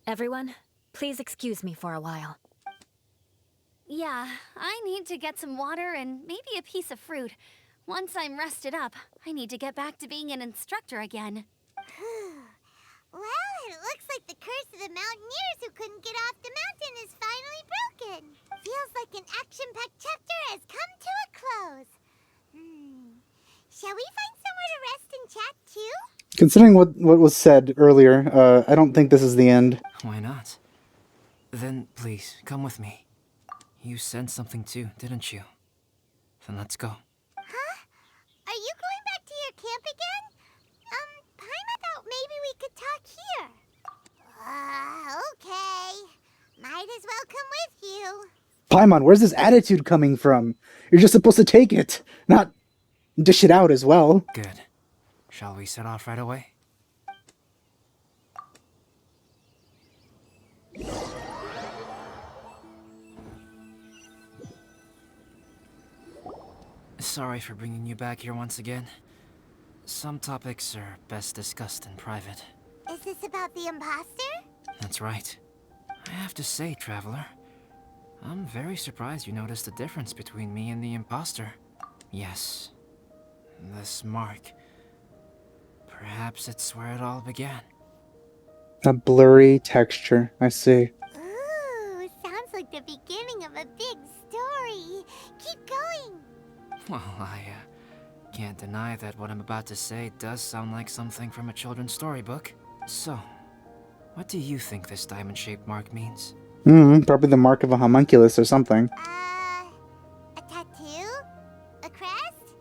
Everyone, please excuse me for a while. Yeah, I need to get some water and maybe a piece of fruit. Once I'm rested up, I need to get back to being an instructor again. Well, it looks like the curse of the mountaineers who couldn't get off the mountain is finally broken. Feels like an action-packed chapter has come to a close. Shall we find somewhere to rest and chat too? Considering what was said earlier, I don't think this is the end. Why not? Then, please, come with me. You sensed something too, didn't you? Then let's go. Huh? Are you going back to your camp again? Paimon thought maybe we could talk here. Okay. Might as well come with you. Paimon, where's this attitude coming from? You're just supposed to take it, not dish it out as well. Good. Shall we set off right away? Sorry for bringing you back here once again. Some topics are best discussed in private. Is this about the imposter? That's right. I have to say, Traveler, I'm very surprised you noticed the difference between me and the imposter. Yes, this mark. Perhaps it's where it all began. A blurry texture, I see. Ooh, sounds like the beginning of a big story. Keep going. Well, I can't deny that what I'm about to say does sound like something from a children's storybook. So, what do you think this diamond-shaped mark means? Probably the mark of a homunculus or something. A tattoo? A crest?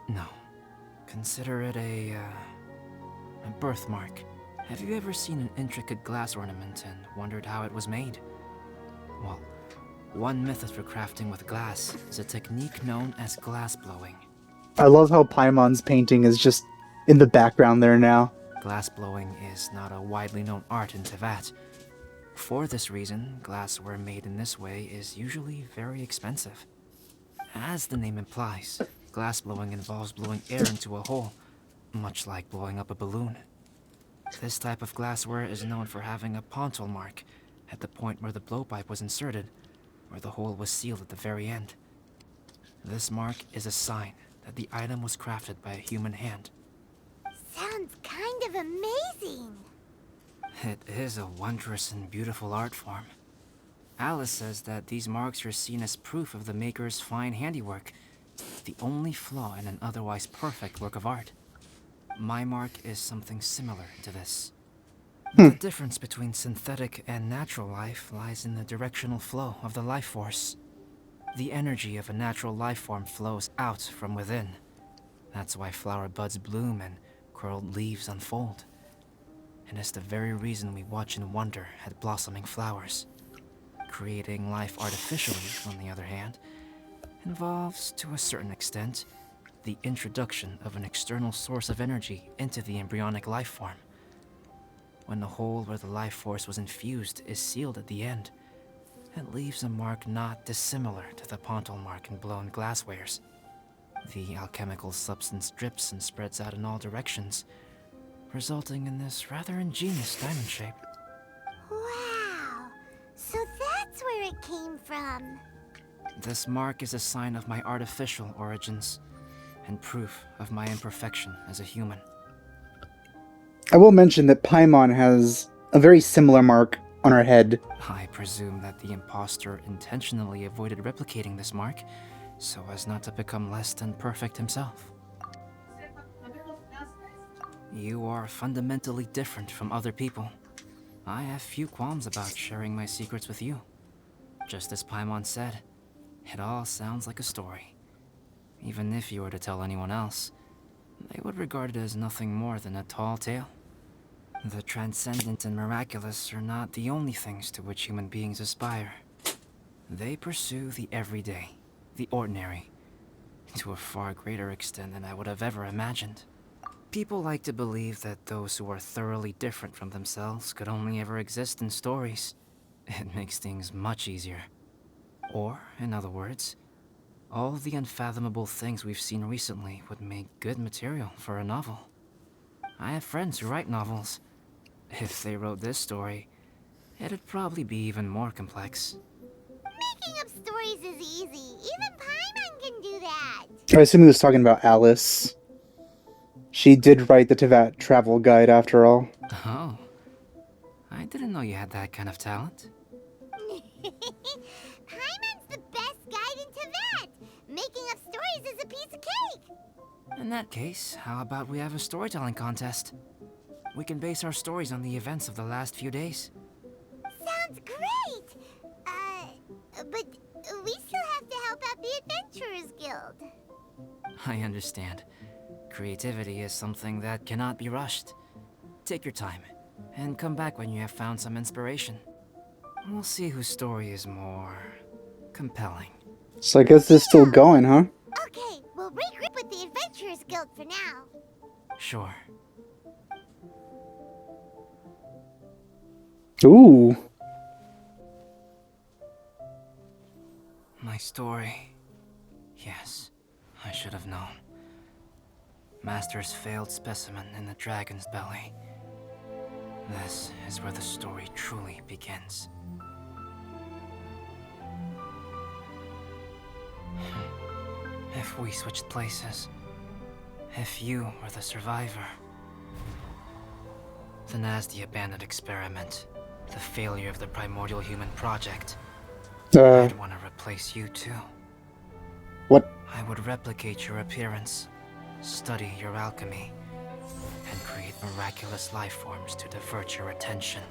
No. Consider it a birthmark. Have you ever seen an intricate glass ornament and wondered how it was made? Well, one method for crafting with glass is a technique known as glass blowing. I love how Paimon's painting is just in the background there now. Glass blowing is not a widely known art in Teyvat. For this reason, glassware made in this way is usually very expensive. As the name implies, glass blowing involves blowing air into a hole, much like blowing up a balloon. This type of glassware is known for having a pontil mark at the point where the blowpipe was inserted, where the hole was sealed at the very end. This mark is a sign that the item was crafted by a human hand. Sounds kind of amazing. It is a wondrous and beautiful art form. Alice says that these marks are seen as proof of the maker's fine handiwork, the only flaw in an otherwise perfect work of art. My mark is something similar to this. The difference between synthetic and natural life lies in the directional flow of the life force. The energy of a natural life form flows out from within. That's why flower buds bloom and curled leaves unfold. And it's the very reason we watch and wonder at blossoming flowers. Creating life artificially, on the other hand, involves, to a certain extent, the introduction of an external source of energy into the embryonic life form. When the hole where the life force was infused is sealed at the end, it leaves a mark not dissimilar to the pontal mark in blown glasswares. The alchemical substance drips and spreads out in all directions, resulting in this rather ingenious diamond shape. Wow. So that's where it came from. This mark is a sign of my artificial origins, and proof of my imperfection as a human. I will mention that Paimon has a very similar mark on her head. I presume that the impostor intentionally avoided replicating this mark, so as not to become less than perfect himself. You are fundamentally different from other people. I have few qualms about sharing my secrets with you. Just as Paimon said, it all sounds like a story. Even if you were to tell anyone else, they would regard it as nothing more than a tall tale. The transcendent and miraculous are not the only things to which human beings aspire. They pursue the everyday, the ordinary, to a far greater extent than I would have ever imagined. People like to believe that those who are thoroughly different from themselves could only ever exist in stories. It makes things much easier. Or, in other words, all the unfathomable things we've seen recently would make good material for a novel. I have friends who write novels. If they wrote this story, it'd probably be even more complex. Making up stories is easy. Even Paimon can do that. I assume he was talking about Alice. She did write the Tevat travel guide after all. Oh, I didn't know you had that kind of talent. Paimon's the best guide in Tibet. Making up stories is a piece of cake. In that case, how about we have a storytelling contest? We can base our stories on the events of the last few days. Sounds great. But we still have to help out the Adventurers Guild. I understand. Creativity is something that cannot be rushed. Take your time, and come back when you have found some inspiration. We'll see whose story is more compelling. So I guess it's still going, huh? Okay, we'll regroup with the Adventurers Guild for now. Sure. Ooh. My story. Yes, I should have known. Master's failed specimen in the dragon's belly. This is where the story truly begins. If we switched places, if you were the survivor, then as the abandoned experiment, the failure of the primordial human project, I'd want to replace you too. What? I would replicate your appearance, study your alchemy, and create miraculous life forms to divert your attention.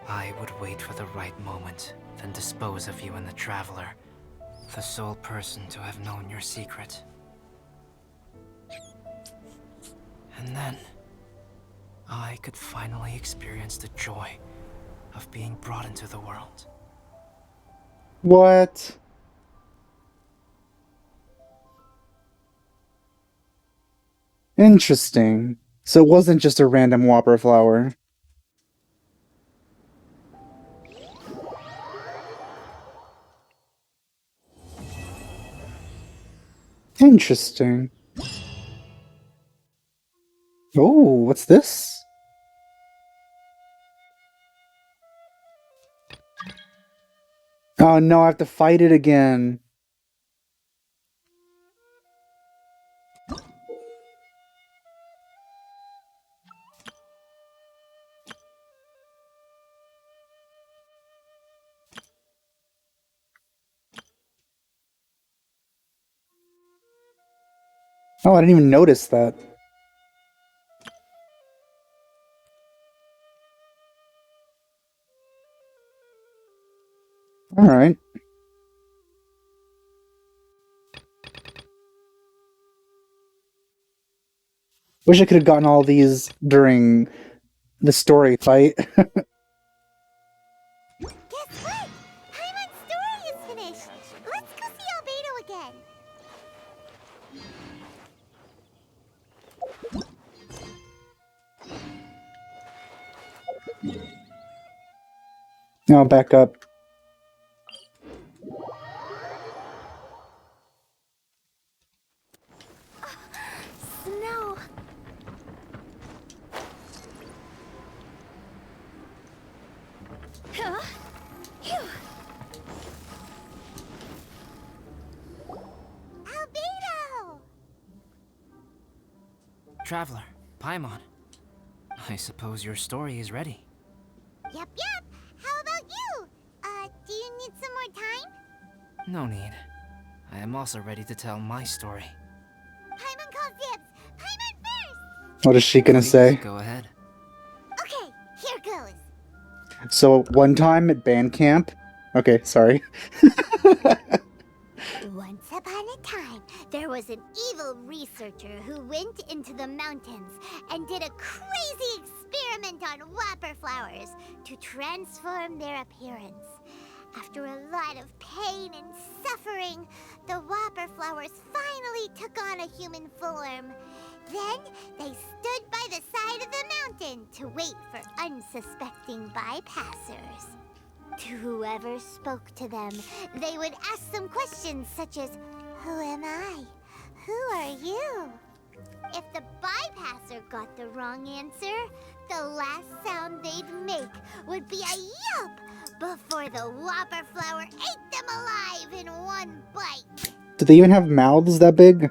I would wait for the right moment, then dispose of you in the Traveler, the sole person to have known your secret. And then, I could finally experience the joy of being brought into the world. What? Interesting. So it wasn't just a random whopper flower. Interesting. Oh, what's this? Oh no, I have to fight it again. Oh, I didn't even notice that. Alright. Wish I could have gotten all these during the story fight. Guess what? Paimon's story is finished. Let's go see Albedo again. Now back up. Snow. Huh? Phew. Albedo! Traveler, Paimon. I suppose your story is ready. Yep. How about you? Do you need some more time? No need. I am also ready to tell my story. Paimon calls dibs. Paimon first! What is she gonna Please, say? go ahead. Okay, here goes. So, one time at band camp. Okay, sorry. Once upon a time, there was an evil researcher who went into the mountains and did a crazy experiment on whopper flowers to transform their appearance. After a lot of pain and suffering, the whopper flowers finally took on a human form. Then they stood by the side of the mountain to wait for unsuspecting bypassers. To whoever spoke to them, they would ask some questions such as, "Who am I? Who are you?" If the bypasser got the wrong answer, the last sound they'd make would be a yelp before the whopper flower ate them alive in one bite. Do they even have mouths that big?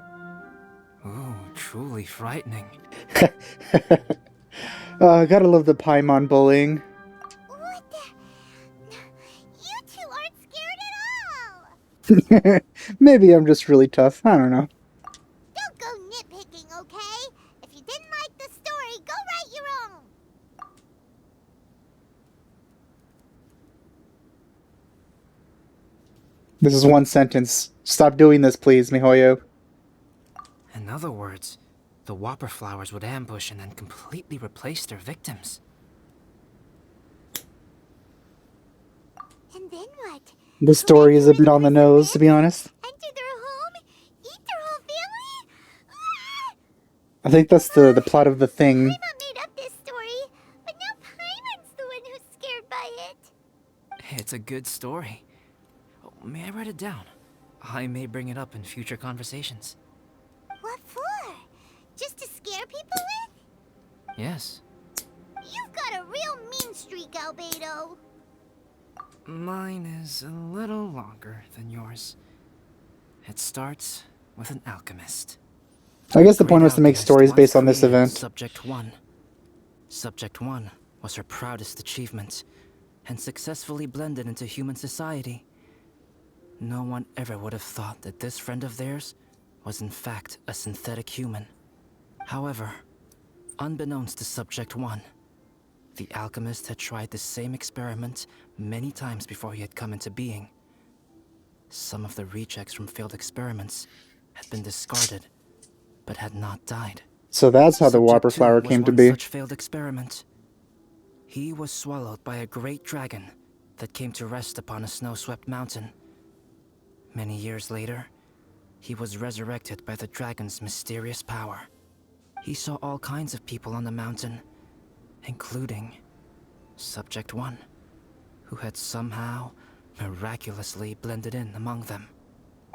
Ooh, truly frightening. Gotta love the Paimon bullying. What the? You two aren't scared at all! Maybe I'm just really tough. I don't know. Don't go nitpicking, okay? If you didn't like the story, go write your own. This is one sentence. Stop doing this, please, Mihoyo. In other words, the whopper flowers would ambush and then completely replace their victims. And then what? The story is a bit on the nose, to be honest. Enter their home? Eat their whole family? Ah! I think that's the plot of the thing. Paimon made up this story, but now Paimon's the one who's scared by it. It's a good story. Oh, may I write it down? I may bring it up in future conversations. What for? Just to scare people with? Yes. You've got a real mean streak, Albedo. Mine is a little longer than yours. It starts with an alchemist. I guess the point Great was to make alchemist stories once based on this created event. Subject 1. Subject 1 was her proudest achievement, and successfully blended into human society. No one ever would have thought that this friend of theirs was in fact a synthetic human. However, unbeknownst to Subject 1, the alchemist had tried the same experiment many times before he had come into being. Some of the rejects from failed experiments had been discarded, but had not died. So that's how the Subject Whopper 2 flower was came to one be. such failed experiment. He was swallowed by a great dragon that came to rest upon a snow-swept mountain. Many years later, he was resurrected by the dragon's mysterious power. He saw all kinds of people on the mountain, including Subject 1, who had somehow miraculously blended in among them.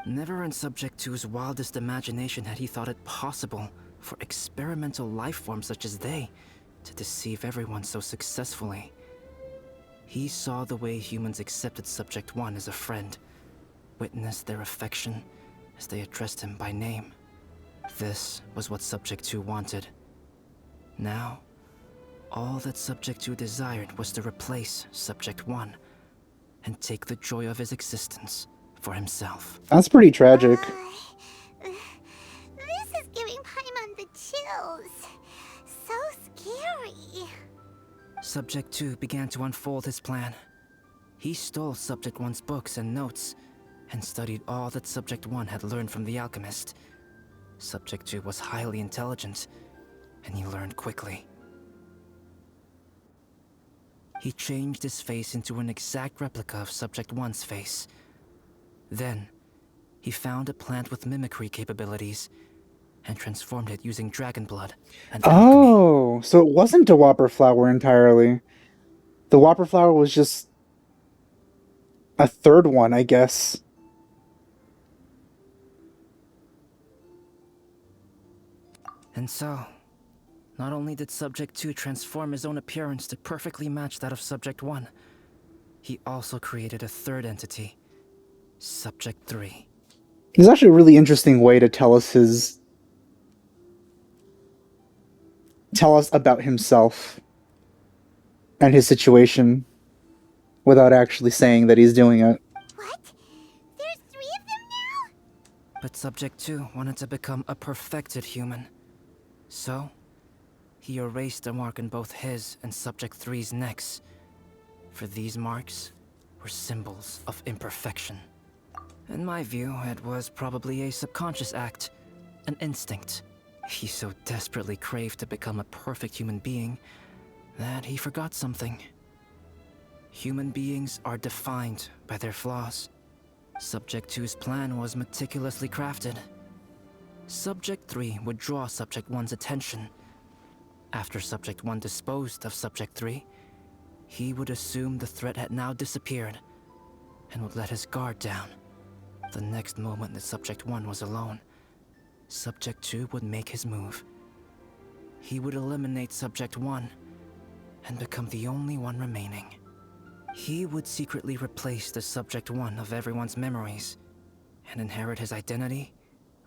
Never in Subject 2's wildest imagination had he thought it possible for experimental life forms such as they to deceive everyone so successfully. He saw the way humans accepted Subject 1 as a friend, witnessed their affection as they addressed him by name. This was what Subject 2 wanted. Now, all that Subject 2 desired was to replace Subject 1 and take the joy of his existence for himself. That's pretty tragic. This is giving Paimon the chills. So scary. Subject 2 began to unfold his plan. He stole Subject 1's books and notes and studied all that Subject 1 had learned from the alchemist. Subject 2 was highly intelligent, and he learned quickly. He changed his face into an exact replica of Subject 1's face. Then, he found a plant with mimicry capabilities and transformed it using dragon blood and alchemy. Oh, so it wasn't a Whopper flower entirely. The Whopper flower was just a third one, I guess. And so, not only did Subject 2 transform his own appearance to perfectly match that of Subject 1, he also created a third entity, Subject 3. It's actually a really interesting way to tell us about himself and his situation without actually saying that he's doing it. What? There's 3 of them now? But Subject 2 wanted to become a perfected human. So, he erased a mark in both his and Subject 3's necks. For these marks were symbols of imperfection. In my view, it was probably a subconscious act, an instinct. He so desperately craved to become a perfect human being that he forgot something. Human beings are defined by their flaws. Subject 2's plan was meticulously crafted. Subject 3 would draw Subject 1's attention. After Subject 1 disposed of Subject 3, he would assume the threat had now disappeared and would let his guard down. The next moment that Subject 1 was alone, Subject 2 would make his move. He would eliminate Subject 1 and become the only one remaining. He would secretly replace the Subject 1 of everyone's memories and inherit his identity,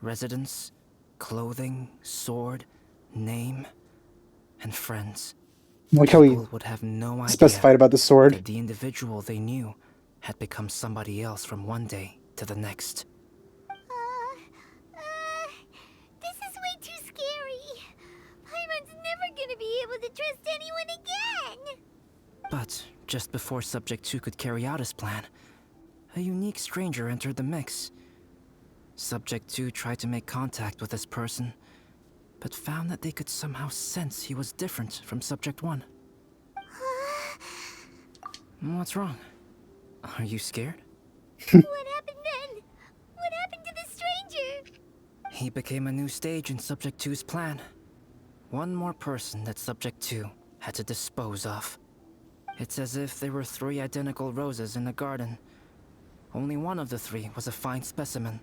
residence, clothing, sword, name, and friends. Like how he People would have no idea specified about the sword. that the individual they knew had become somebody else from one day to the next. This is way too scary. Paimon's never gonna be able to trust anyone again. But just before Subject 2 could carry out his plan, a unique stranger entered the mix. Subject 2 tried to make contact with this person, but found that they could somehow sense he was different from Subject 1. What's wrong? Are you scared? What happened then? What happened to the stranger? He became a new stage in Subject 2's plan. One more person that Subject 2 had to dispose of. It's as if there were 3 identical roses in a garden. Only one of the 3 was a fine specimen,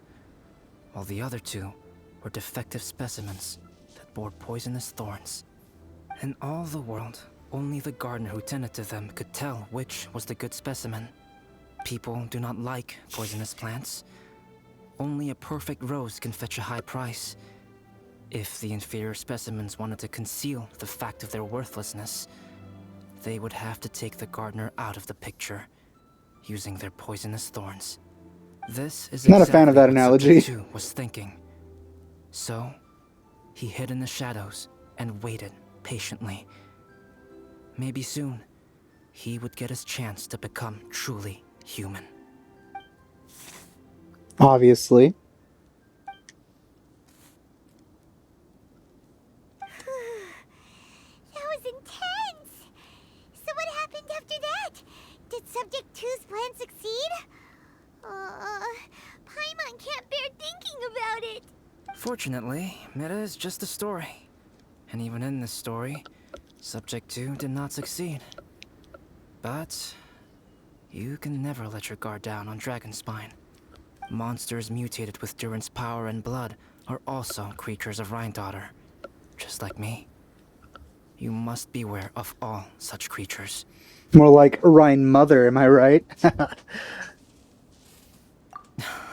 while the other 2 were defective specimens that bore poisonous thorns. In all the world, only the gardener who tended to them could tell which was the good specimen. People do not like poisonous plants. Only a perfect rose can fetch a high price. If the inferior specimens wanted to conceal the fact of their worthlessness, they would have to take the gardener out of the picture, using their poisonous thorns. This is Not a fan of that what analogy. Subject 2 was thinking. So, he hid in the shadows and waited patiently. Maybe soon, he would get his chance to become truly human. Obviously. That was intense. So what happened after that? Did Subject 2's plan succeed? Paimon can't bear thinking about it. Fortunately, it is just a story. And even in this story, Subject 2 did not succeed. But you can never let your guard down on Dragonspine. Monsters mutated with Durin's power and blood are also creatures of Rhine-Daughter, just like me. You must beware of all such creatures. More like Rhine Mother, am I right?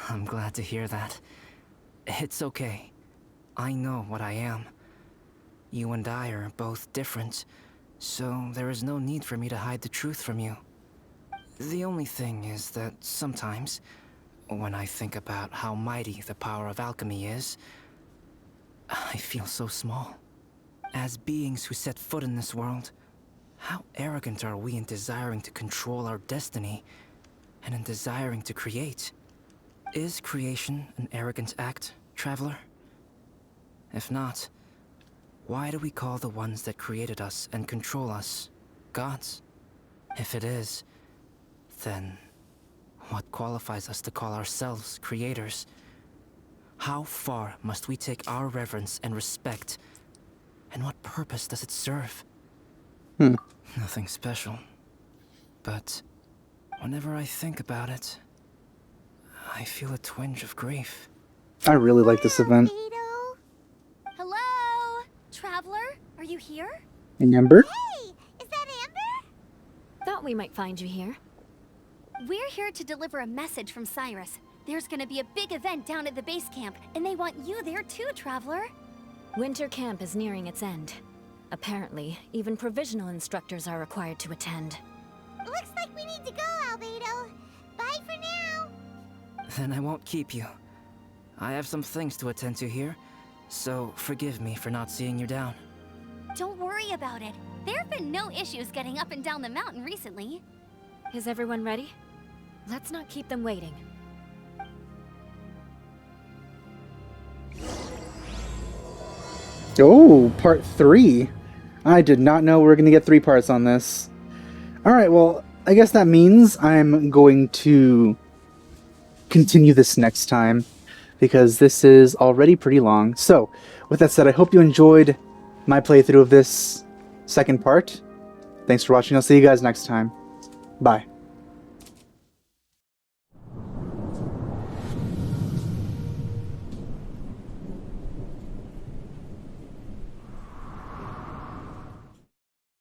I'm glad to hear that. It's okay. I know what I am. You and I are both different, so there is no need for me to hide the truth from you. The only thing is that sometimes, when I think about how mighty the power of alchemy is, I feel so small. As beings who set foot in this world, how arrogant are we in desiring to control our destiny, and in desiring to create? Is creation an arrogant act, traveler? If not, why do we call the ones that created us and control us gods? If it is, then what qualifies us to call ourselves creators? How far must we take our reverence and respect? And what purpose does it serve? Nothing special. But whenever I think about it, I feel a twinge of grief. I really like this event. Beto? Hello? Traveler, are you here? And Ember? Hey, is that Amber? Thought we might find you here. We're here to deliver a message from Cyrus. There's gonna be a big event down at the base camp, and they want you there too, Traveler. Winter camp is nearing its end. Apparently, even provisional instructors are required to attend. Looks like we need to go, Albedo. Bye for now. Then I won't keep you. I have some things to attend to here, so forgive me for not seeing you down. Don't worry about it. There have been no issues getting up and down the mountain recently. Is everyone ready? Let's not keep them waiting. Oh, part 3. I did not know we were going to get 3 parts on this. Alright, well, I guess that means I'm going to continue this next time, because this is already pretty long. So, with that said, I hope you enjoyed my playthrough of this second part. Thanks for watching. I'll see you guys next time. Bye.